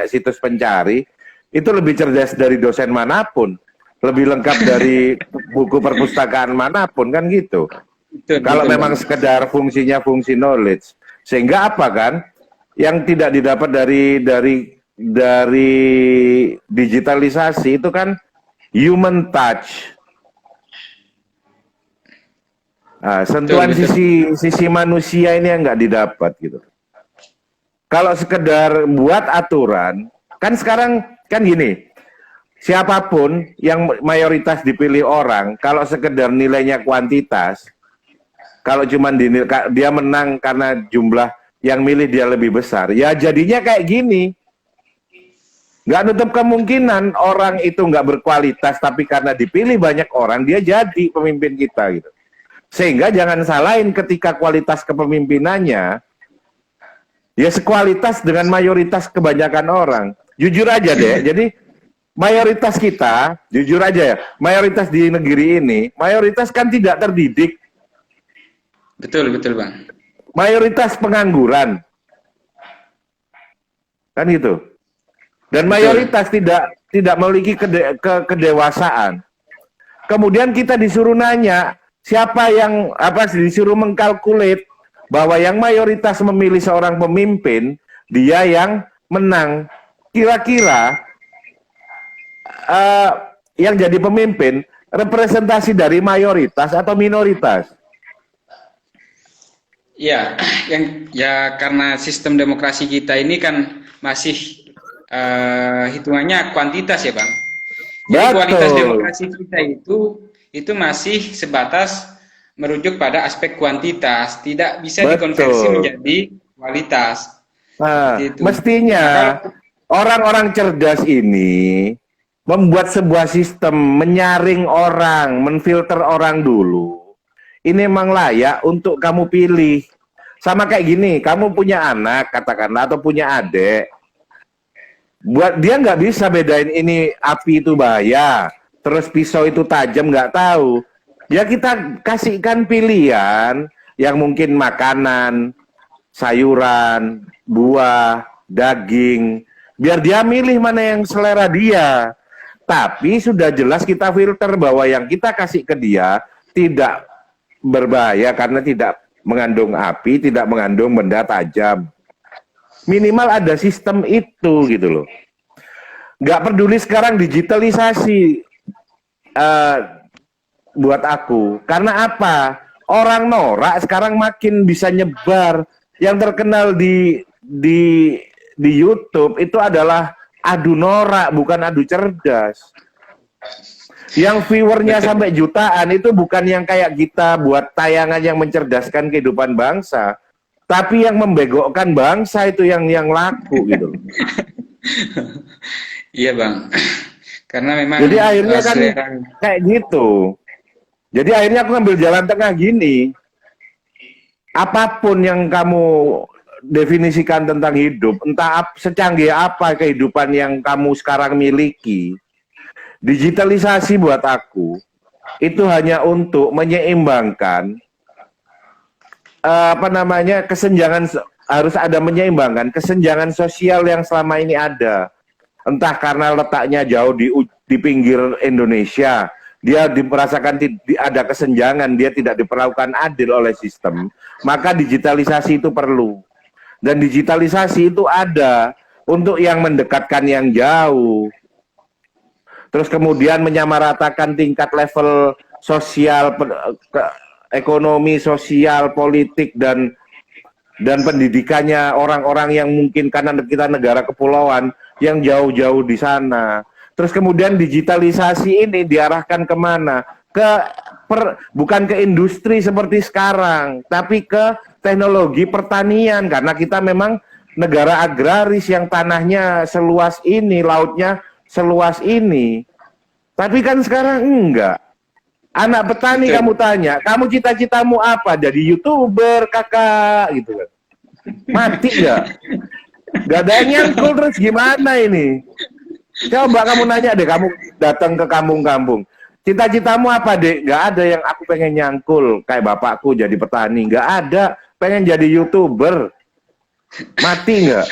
situs pencari, itu lebih cerdas dari dosen manapun, lebih lengkap dari buku perpustakaan manapun, kan gitu. Betul, Kalau betul, Bang. memang sekedar fungsinya fungsi knowledge, sehingga apa kan? Yang tidak didapat dari digitalisasi itu kan human touch. Nah, Betul, sentuhan betul. sisi manusia ini yang nggak didapat gitu. Kalau sekedar buat aturan, kan sekarang kan gini, siapapun yang mayoritas dipilih orang, kalau sekedar nilainya kuantitas, kalau cuma dia menang karena jumlah yang milih dia lebih besar, ya jadinya kayak gini. Nggak nutup kemungkinan orang itu nggak berkualitas, tapi karena dipilih banyak orang, dia jadi pemimpin kita gitu. Sehingga jangan salahin ketika kualitas kepemimpinannya ya sekualitas dengan mayoritas kebanyakan orang. Jujur aja deh, jadi mayoritas kita, jujur aja ya, mayoritas di negeri ini, mayoritas kan tidak terdidik, Betul, betul, Bang. mayoritas pengangguran, kan gitu. Dan Betul. mayoritas tidak memiliki kedewasaan. Kemudian kita disuruh nanya, siapa yang disuruh mengkalkulat bahwa yang mayoritas memilih seorang pemimpin, dia yang menang. Kira-kira uh, yang jadi pemimpin representasi dari mayoritas atau minoritas? Ya, ya karena sistem demokrasi kita ini kan masih hitungannya kuantitas ya, Bang. Jadi kualitas Betul, demokrasi kita itu masih sebatas merujuk pada aspek kuantitas, tidak bisa dikonversi betul. menjadi kualitas. Seperti Nah, itu. mestinya Nah, kalau orang-orang cerdas ini membuat sebuah sistem menyaring orang, menfilter orang dulu. Ini memang layak untuk kamu pilih. Sama kayak gini, kamu punya anak katakanlah atau punya adik, buat dia nggak bisa bedain ini api itu bahaya, terus pisau itu tajam nggak tahu. Ya kita kasihkan pilihan yang mungkin makanan, sayuran, buah, daging, biar dia milih mana yang selera dia. Tapi sudah jelas kita filter bahwa yang kita kasih ke dia tidak berbahaya karena tidak mengandung api, tidak mengandung benda tajam. Minimal ada sistem itu gitu loh. Nggak peduli sekarang digitalisasi uh, buat aku. Karena apa? Orang norak sekarang makin bisa nyebar. Yang terkenal di YouTube itu adalah adu norak, bukan adu cerdas. Yang viewernya betul, sampai jutaan itu bukan yang kayak kita buat tayangan yang mencerdaskan kehidupan bangsa, tapi yang membegokkan bangsa itu yang laku gitu. iya, Bang. Karena memang Jadi akhirnya kan selera. kayak gitu. Jadi akhirnya aku ngambil jalan tengah gini. Apapun yang kamu definisikan tentang hidup, entah secanggih apa kehidupan yang kamu sekarang miliki, digitalisasi buat aku itu hanya untuk menyeimbangkan kesenjangan, harus ada menyeimbangkan kesenjangan sosial yang selama ini ada. Entah karena letaknya jauh di pinggir Indonesia, dia merasakan ada kesenjangan, dia tidak diperlakukan adil oleh sistem, maka digitalisasi itu perlu. Dan digitalisasi itu ada untuk yang mendekatkan yang jauh. Terus kemudian menyamaratakan tingkat level sosial ekonomi, sosial, politik dan pendidikannya orang-orang yang mungkin karena kita negara kepulauan yang jauh-jauh di sana. Terus kemudian digitalisasi ini diarahkan kemana? Bukan ke industri seperti sekarang, tapi ke teknologi pertanian karena kita memang negara agraris yang tanahnya seluas ini, lautnya seluas ini. Tapi kan sekarang enggak. Anak petani Betul. kamu tanya, kamu cita-citamu apa? Jadi YouTuber, kakak, gitu kan. Mati nggak? Gak ada yang nyangkul terus gimana ini? Coba kamu nanya deh, kamu datang ke kampung-kampung. Cita-citamu apa, Dek? Gak ada yang aku pengen nyangkul kayak bapakku jadi petani. Gak ada. Pengen jadi YouTuber. Mati nggak?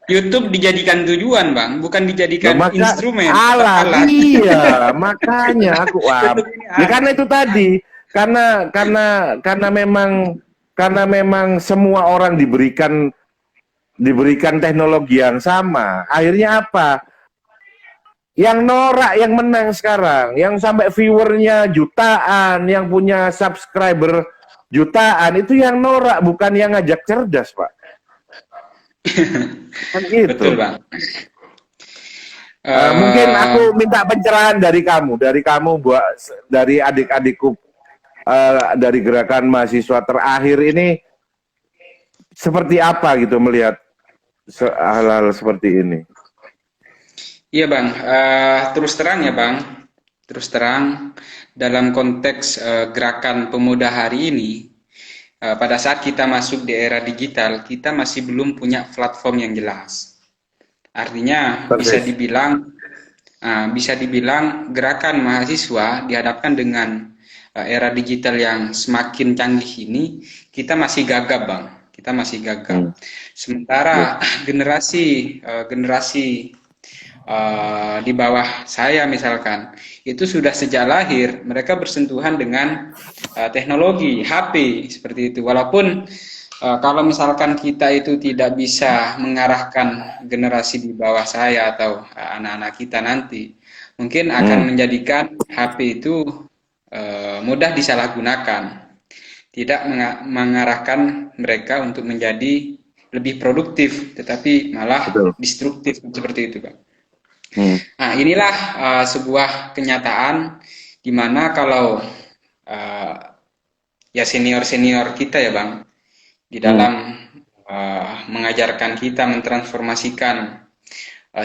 YouTube dijadikan tujuan, Bang, bukan dijadikan instrumen. Alat. Iya, makanya aku ya karena itu tadi, karena memang semua orang diberikan teknologi yang sama. Akhirnya apa? Yang norak yang menang sekarang, yang sampai viewernya jutaan, yang punya subscriber jutaan, itu yang norak, bukan yang ngajak cerdas, Pak. Kan gitu. Betul, Bang. Mungkin aku minta pencerahan dari kamu buat dari adik-adikku dari gerakan mahasiswa terakhir ini seperti apa gitu melihat hal-hal seperti ini. Iya, Bang. Terus terang ya, Bang. Terus terang dalam konteks gerakan pemuda hari ini, pada saat kita masuk di era digital, kita masih belum punya platform yang jelas. Artinya bisa dibilang gerakan mahasiswa dihadapkan dengan era digital yang semakin canggih ini, kita masih gagap, Bang. Kita masih gagap. Sementara generasi di bawah saya misalkan, itu sudah sejak lahir mereka bersentuhan dengan teknologi HP seperti itu. Walaupun kalau misalkan kita itu tidak bisa mengarahkan generasi di bawah saya atau anak-anak kita nanti, mungkin akan menjadikan HP itu mudah disalahgunakan, tidak mengarahkan mereka untuk menjadi lebih produktif, tetapi malah destruktif seperti itu, Pak. Nah, inilah sebuah kenyataan di mana kalau ya senior-senior kita ya, Bang, di dalam mengajarkan kita mentransformasikan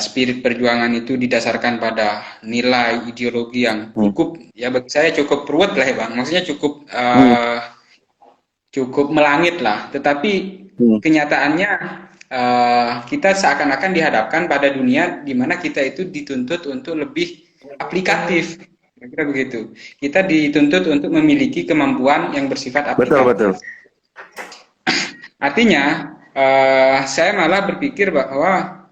spirit perjuangan itu didasarkan pada nilai ideologi yang cukup, ya bagi saya cukup ruwet lah ya, Bang. Maksudnya cukup melangit lah. Tetapi kenyataannya kita seakan-akan dihadapkan pada dunia di mana kita itu dituntut untuk lebih aplikatif, kira-kira begitu. Kita dituntut untuk memiliki kemampuan yang bersifat aplikatif. Betul. Artinya, saya malah berpikir bahwa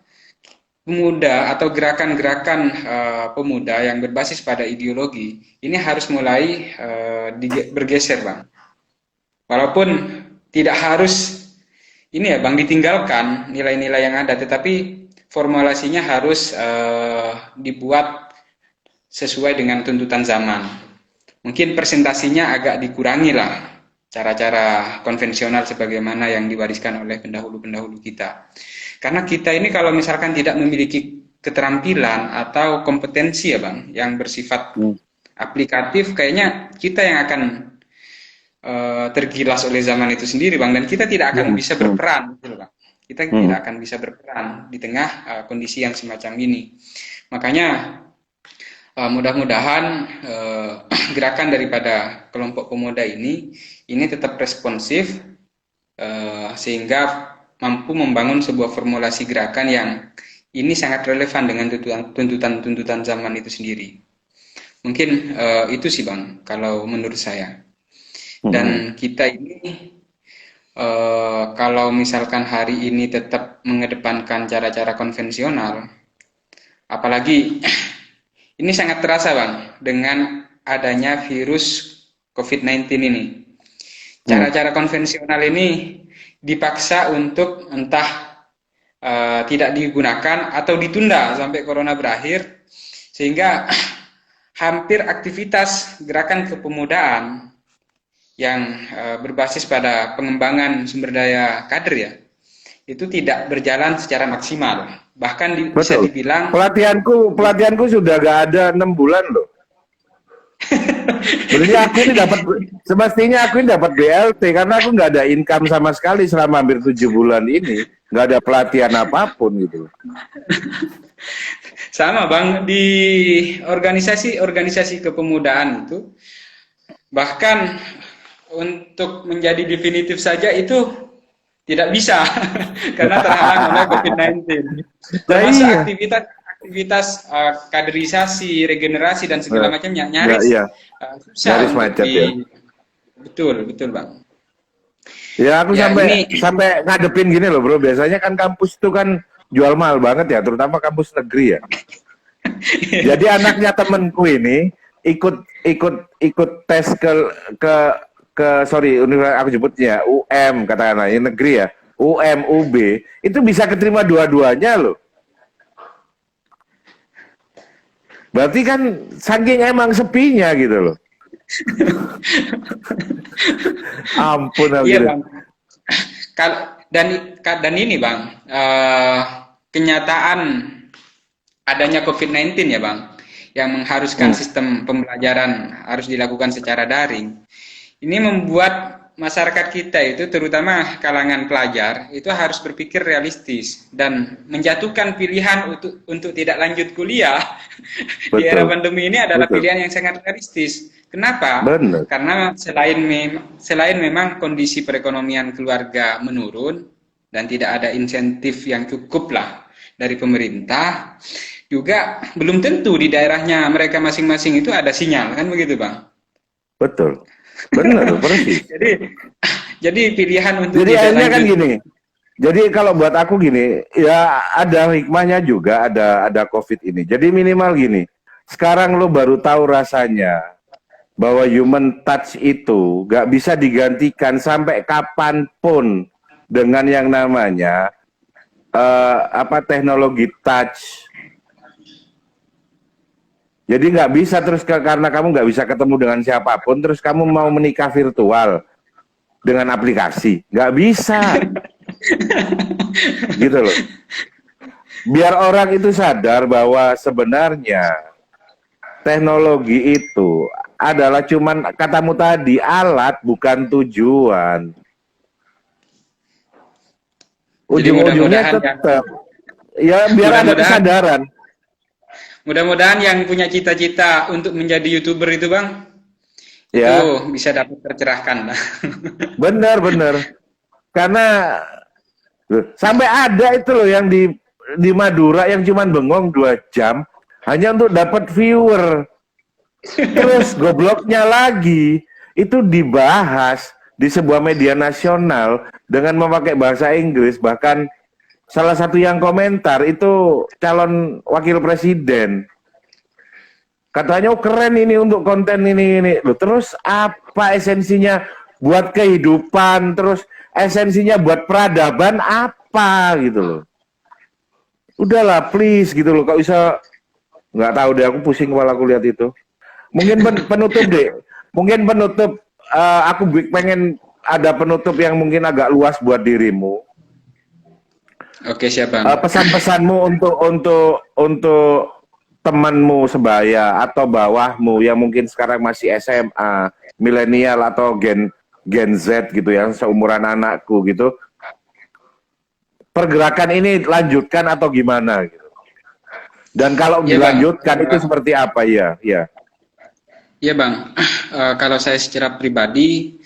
pemuda atau gerakan-gerakan pemuda yang berbasis pada ideologi ini harus mulai bergeser, Bang. Walaupun tidak harus ini ya, Bang, ditinggalkan nilai-nilai yang ada, tetapi formulasinya harus dibuat sesuai dengan tuntutan zaman. Mungkin presentasinya agak dikurangi lah, cara-cara konvensional sebagaimana yang diwariskan oleh pendahulu-pendahulu kita. Karena kita ini kalau misalkan tidak memiliki keterampilan atau kompetensi ya, Bang, yang bersifat aplikatif, kayaknya kita yang akan tergilas oleh zaman itu sendiri, Bang, dan kita tidak akan bisa berperan, gitu, Bang. Kita tidak akan bisa berperan di tengah kondisi yang semacam ini. Makanya mudah-mudahan gerakan daripada kelompok pemuda ini tetap responsif sehingga mampu membangun sebuah formulasi gerakan yang ini sangat relevan dengan tuntutan zaman itu sendiri. Mungkin itu sih, Bang, kalau menurut saya. Dan kita ini kalau misalkan hari ini tetap mengedepankan cara-cara konvensional, apalagi ini sangat terasa, Bang, dengan adanya virus COVID-19 ini. Cara-cara konvensional ini dipaksa untuk entah tidak digunakan atau ditunda sampai corona berakhir, sehingga hampir aktivitas gerakan kepemudaan yang berbasis pada pengembangan sumber daya kader ya, itu tidak berjalan secara maksimal. Bahkan bisa Betul. dibilang Pelatihanku sudah gak ada 6 bulan loh. Sebenarnya aku ini dapat semestinya aku ini dapat BLT karena aku nggak ada income sama sekali selama hampir 7 bulan ini, nggak ada pelatihan apapun gitu. sama Bang, di organisasi kepemudaan itu bahkan untuk menjadi definitif saja itu tidak bisa karena terhalang oleh COVID-19. Nah, Termasuk iya. aktivitas kaderisasi, regenerasi dan segala Nah, macamnya ya, nyaris iya. susah Nyaris untuk macet ya. betul betul Bang. Ya aku Ya sampai ini sampai ngadepin gini loh bro. Biasanya kan kampus itu kan jual mahal banget ya, terutama kampus negeri ya. Jadi anaknya temenku ini ikut tes ke sorry universitas aku sebutnya UM katakanlah ini negeri ya, UM UB itu bisa keterima dua-duanya loh. Berarti kan saking emang sepinya gitu loh. Ampun aku iya gitu. Bang. Dan ini Bang, kenyataan adanya COVID-19 ya Bang, yang mengharuskan sistem pembelajaran harus dilakukan secara daring. Ini membuat masyarakat kita itu, terutama kalangan pelajar, itu harus berpikir realistis dan menjatuhkan pilihan untuk tidak lanjut kuliah di era Betul. pandemi ini adalah Betul. pilihan yang sangat realistis. Kenapa? Benar. Karena selain memang kondisi perekonomian keluarga menurun dan tidak ada insentif yang cukup lah dari pemerintah, juga belum tentu di daerahnya mereka masing-masing itu ada sinyal, kan begitu Bang? Betul. Benar, persis. Jadi pilihan untuk Jadi tidak akhirnya kan lanjut. gini. Jadi kalau buat aku gini, ya ada hikmahnya juga, ada COVID ini. Jadi minimal gini. Sekarang lo baru tahu rasanya bahwa human touch itu gak bisa digantikan sampai kapanpun dengan yang namanya teknologi touch. Jadi nggak bisa terus karena kamu nggak bisa ketemu dengan siapapun, terus kamu mau menikah virtual dengan aplikasi, nggak bisa, gitu loh. Biar orang itu sadar bahwa sebenarnya teknologi itu adalah cuman katamu tadi alat bukan tujuan. Jadi Ujung-ujungnya tetap ya biar ada mudah-mudahan kesadaran. mudah-mudahan yang punya cita-cita untuk menjadi YouTuber itu Bang, itu Ya, bisa dapat tercerahkan lah. benar. Karena sampai ada itu loh yang di Madura yang cuman bengong 2 jam hanya untuk dapat viewer. Terus gobloknya lagi itu dibahas di sebuah media nasional dengan memakai bahasa Inggris, bahkan salah satu yang komentar itu calon wakil presiden. Katanya oh, keren ini untuk konten ini. Loh, terus apa esensinya buat kehidupan, terus esensinya buat peradaban apa gitu loh. Udahlah please gitu loh, kok bisa nggak tahu deh, aku pusing kepala aku lihat itu. Mungkin penutup deh, mungkin penutup aku pengen ada penutup yang mungkin agak luas buat dirimu. Oke, siap Bang. Pesan-pesanmu untuk temanmu sebaya atau bawahmu yang mungkin sekarang masih SMA, milenial atau Gen Z gitu yang seumuran anakku gitu. Pergerakan ini lanjutkan atau gimana gitu. Dan kalau Ya Bang, dilanjutkan itu seperti apa ya? Ya. ya Bang. Kalau saya secara pribadi,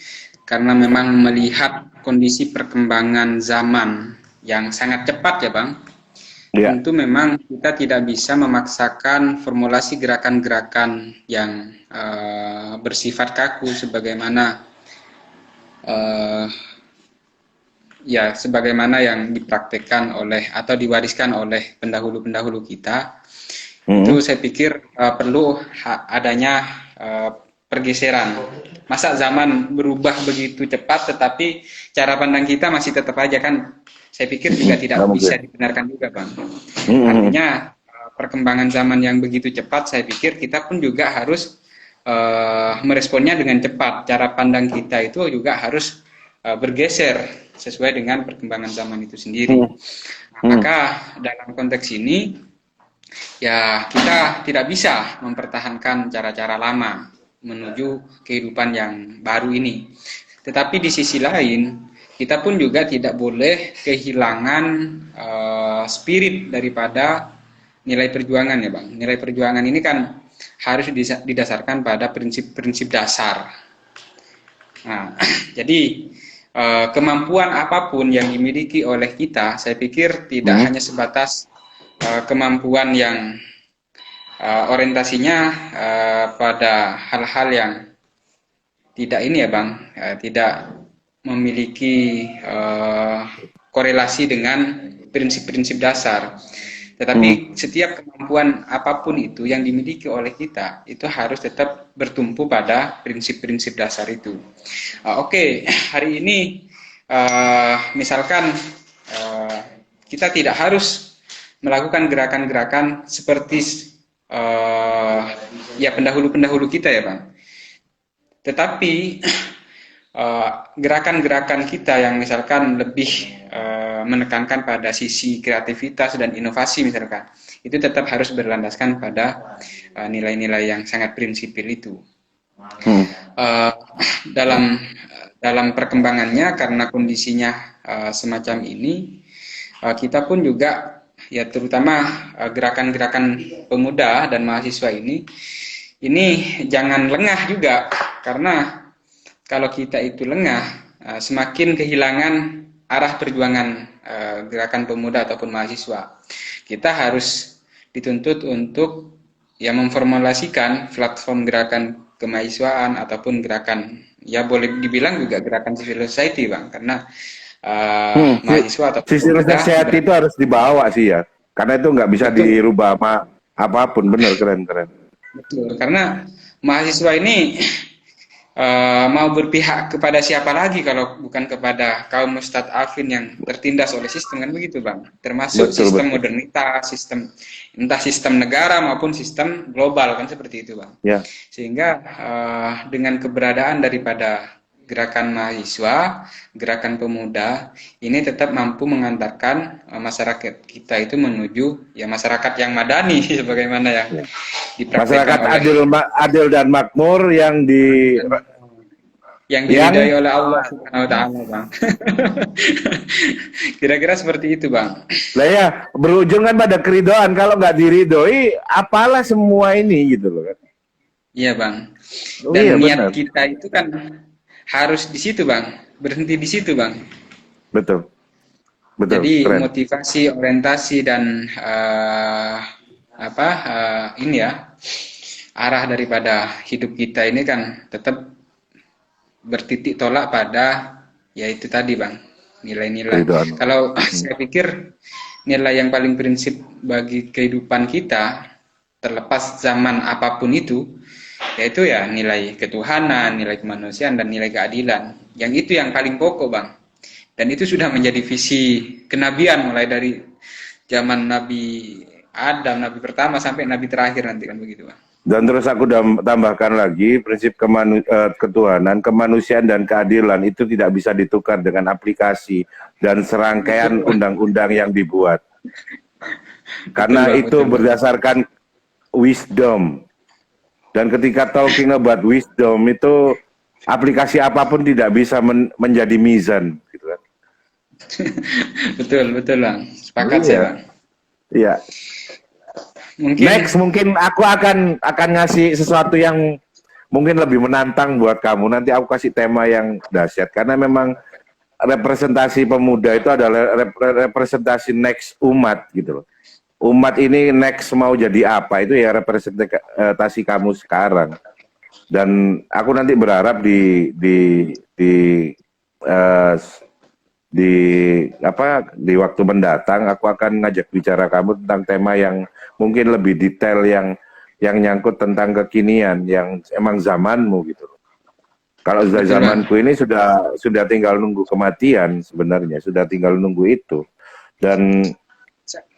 karena memang melihat kondisi perkembangan zaman yang sangat cepat ya Bang, Ya. tentu memang kita tidak bisa memaksakan formulasi gerakan-gerakan yang bersifat kaku sebagaimana sebagaimana yang dipraktekkan oleh atau diwariskan oleh pendahulu-pendahulu kita. Itu saya pikir perlu adanya pergeseran. Masa zaman berubah begitu cepat, tetapi cara pandang kita masih tetap aja kan. Saya pikir juga tidak bisa dibenarkan juga, Bang. Artinya perkembangan zaman yang begitu cepat, saya pikir kita pun juga harus meresponnya dengan cepat. Cara pandang kita itu juga harus bergeser sesuai dengan perkembangan zaman itu sendiri. Hmm. Maka dalam konteks ini ya kita tidak bisa mempertahankan cara-cara lama menuju kehidupan yang baru ini. Tetapi di sisi lain kita pun juga tidak boleh kehilangan spirit daripada nilai perjuangan ya Bang. Nilai perjuangan ini kan harus didasarkan pada prinsip-prinsip dasar. Nah, jadi kemampuan apapun yang dimiliki oleh kita, saya pikir tidak hanya sebatas kemampuan yang orientasinya pada hal-hal yang tidak ini ya Bang, tidak memiliki korelasi dengan prinsip-prinsip dasar. Tetapi setiap kemampuan apapun itu yang dimiliki oleh kita itu harus tetap bertumpu pada prinsip-prinsip dasar itu. Oke, hari ini misalkan kita tidak harus melakukan gerakan-gerakan seperti ya pendahulu-pendahulu kita ya Bang. Tetapi gerakan-gerakan kita yang misalkan lebih menekankan pada sisi kreativitas dan inovasi misalkan, itu tetap harus berlandaskan pada nilai-nilai yang sangat prinsipil itu. Dalam perkembangannya karena kondisinya semacam ini, kita pun juga ya terutama gerakan-gerakan pemuda dan mahasiswa ini jangan lengah juga, karena kalau kita itu lengah semakin kehilangan arah perjuangan gerakan pemuda ataupun mahasiswa. Kita harus dituntut untuk ya memformulasikan platform gerakan kemahasiswaan ataupun gerakan ya boleh dibilang juga gerakan civil society Bang, karena mahasiswa atau civil society itu harus dibawa sih ya, karena itu nggak bisa dirubah sama apapun. Bener, keren. Betul, karena mahasiswa ini mau berpihak kepada siapa lagi kalau bukan kepada kaum mustadafin yang tertindas oleh sistem, kan begitu Bang, termasuk sistem modernitas, entah sistem negara maupun sistem global, kan seperti itu Bang ya. Sehingga dengan keberadaan daripada gerakan mahasiswa, gerakan pemuda ini tetap mampu mengantarkan masyarakat kita itu menuju ya masyarakat yang madani sebagaimana yang dipraktikkan masyarakat adil dan makmur yang diridhai oleh Allah Subhanahu wa taala Bang. Kira-kira seperti itu Bang. Lah ya, berujung kan pada keridhaan. Kalau nggak diridhoi, apalah semua ini gitu loh kan. Iya Bang. Dan niat kita itu kan harus di situ Bang, berhenti di situ Bang. Betul. Jadi keren. Motivasi, orientasi dan ini ya arah daripada hidup kita ini kan tetap bertitik tolak pada yaitu tadi Bang, nilai-nilai. Kalau saya pikir nilai yang paling prinsip bagi kehidupan kita terlepas zaman apapun itu, yaitu ya nilai ketuhanan, nilai kemanusiaan, dan nilai keadilan. Yang itu yang paling pokok Bang. Dan itu sudah menjadi visi kenabian mulai dari zaman Nabi Adam, Nabi pertama sampai Nabi terakhir nanti, kan begitu Bang. Dan terus aku tambahkan lagi prinsip ketuhanan, kemanusiaan, dan keadilan itu tidak bisa ditukar dengan aplikasi dan serangkaian undang-undang yang dibuat. Karena itu berdasarkan wisdom. Dan ketika talking about wisdom itu aplikasi apapun tidak bisa menjadi mizan, gitu kan? Betul Bang. Sepakat saya Bang. Iya. Next mungkin aku akan ngasih sesuatu yang mungkin lebih menantang buat kamu. Nanti aku kasih tema yang dahsyat karena memang representasi pemuda itu adalah representasi next umat gitu loh. Umat ini next mau jadi apa itu ya representasi kamu sekarang. Dan aku nanti berharap di waktu mendatang aku akan ngajak bicara kamu tentang tema yang mungkin lebih detail yang nyangkut tentang kekinian yang emang zamanmu gitu. Kalau sudah zamanku ini sudah tinggal nunggu kematian sebenarnya, sudah tinggal nunggu itu. Dan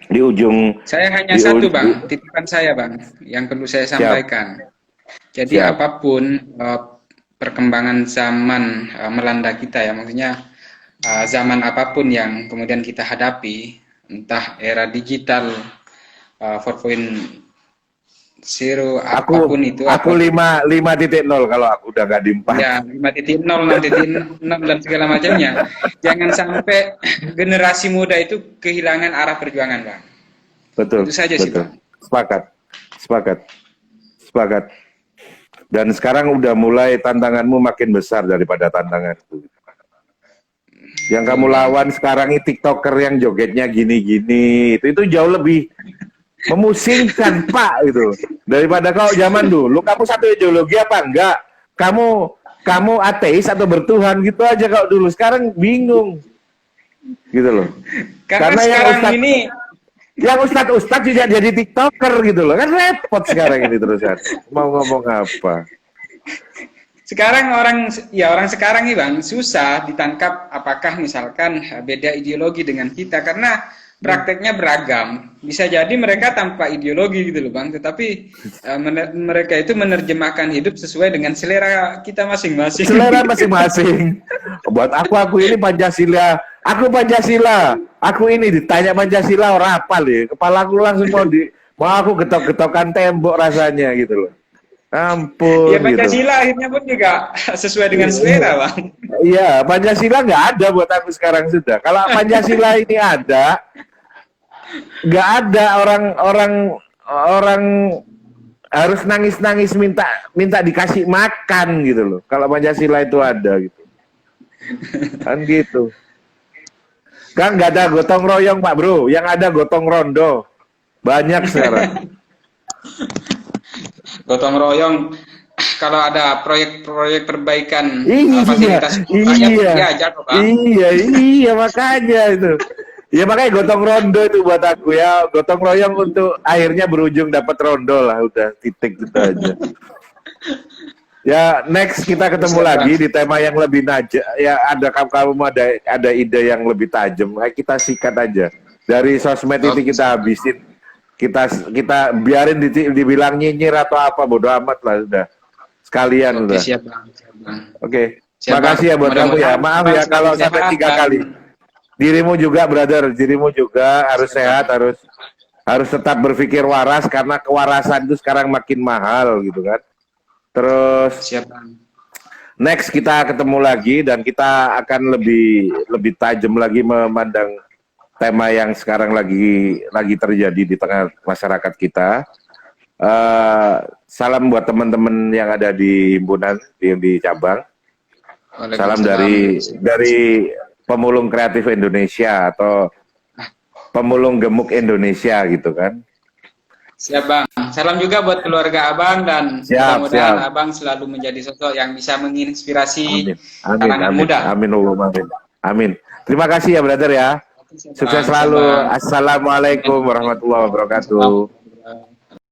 di ujung saya hanya satu Bang, titipan saya Bang yang perlu saya sampaikan. Jadi Siap. apapun perkembangan zaman melanda kita ya, maksudnya zaman apapun yang kemudian kita hadapi, entah era digital 4.0 Aku apapun itu, aku 5.0 kalau aku udah nggak di 4. ya 5.0, 6.0 dan segala macamnya. Jangan sampai generasi muda itu kehilangan arah perjuangan, Bang. Betul, Itu saja sih, betul. Bang. Sepakat, sepakat, sepakat. Dan sekarang udah mulai tantanganmu makin besar daripada tantanganku. Yang Betul, kamu Bang. lawan sekarang ini TikToker yang jogetnya gini-gini, itu jauh lebih memusingkan Pak itu daripada kau zaman dulu. Kamu satu ideologi apa enggak? Kamu ateis atau bertuhan gitu aja kau dulu. Sekarang bingung gitu loh. Karena Karena sekarang ini yang ustadz juga jadi TikToker gitu loh. Kan repot sekarang ini terusan. Mau ngomong apa? sekarang orang sekarang nih Bang susah ditangkap apakah misalkan beda ideologi dengan kita karena prakteknya beragam. Bisa jadi mereka tanpa ideologi gitu loh Bang, tetapi mereka itu menerjemahkan hidup sesuai dengan selera kita masing-masing. Selera masing-masing. Buat aku ini Pancasila. Aku Pancasila. Aku ini ditanya Pancasila orang apa nih? Kepala aku langsung mau aku getok-getokan tembok rasanya gitu loh. Ampun Ya gitu. Pancasila akhirnya pun juga sesuai dengan selera Bang. Iya, Pancasila nggak ada buat aku sekarang sudah. Kalau Pancasila ini ada, nggak ada orang harus nangis-nangis minta dikasih makan gitu loh. Kalau Pancasila itu ada gitu. Kan gitu. Kan nggak ada gotong royong Pak Bro, yang ada gotong rondo. Banyak sekarang. Gotong royong kalau ada proyek-proyek perbaikan Iya, fasilitas rakyat ya jatuh Bang. iya makanya itu. Ya makanya gotong rondo itu buat aku ya, gotong royong untuk akhirnya berujung dapat rondo lah, udah titik gitu aja. Ya next kita ketemu Siap, lagi Bang. di tema yang lebih najam. Ya ada kamu ada ide yang lebih tajam, kita sikat aja. Dari sosmed itu Oke, kita siap. habisin, kita biarin dibilang nyinyir atau apa bodo amat lah udah. Sekalian Oke, udah. siap Bang. Siap, Bang. Oke. Siap, Bang. Makasih ya buat kamu ya. Mudah-mudahan Maaf Abang ya selalu kalau sampai sehat 3 dan kali. Dirimu juga brother, dirimu juga harus siap, sehat, Bang. harus tetap berpikir waras karena kewarasan itu sekarang makin mahal gitu kan. Terus Siap, Bang. next kita ketemu lagi dan kita akan lebih tajam lagi memandang tema yang sekarang lagi terjadi di tengah masyarakat kita. Salam buat teman-teman yang ada di himpunan di cabang. Salam dari pemulung kreatif Indonesia atau pemulung gemuk Indonesia gitu kan. Siap Bang. Salam juga buat keluarga Abang dan mudah-mudahan Siap. Abang selalu menjadi sosok yang bisa menginspirasi Amin. kalangan muda. Amin. Terima kasih ya brother ya. Sukses selalu. Assalamualaikum warahmatullahi wabarakatuh.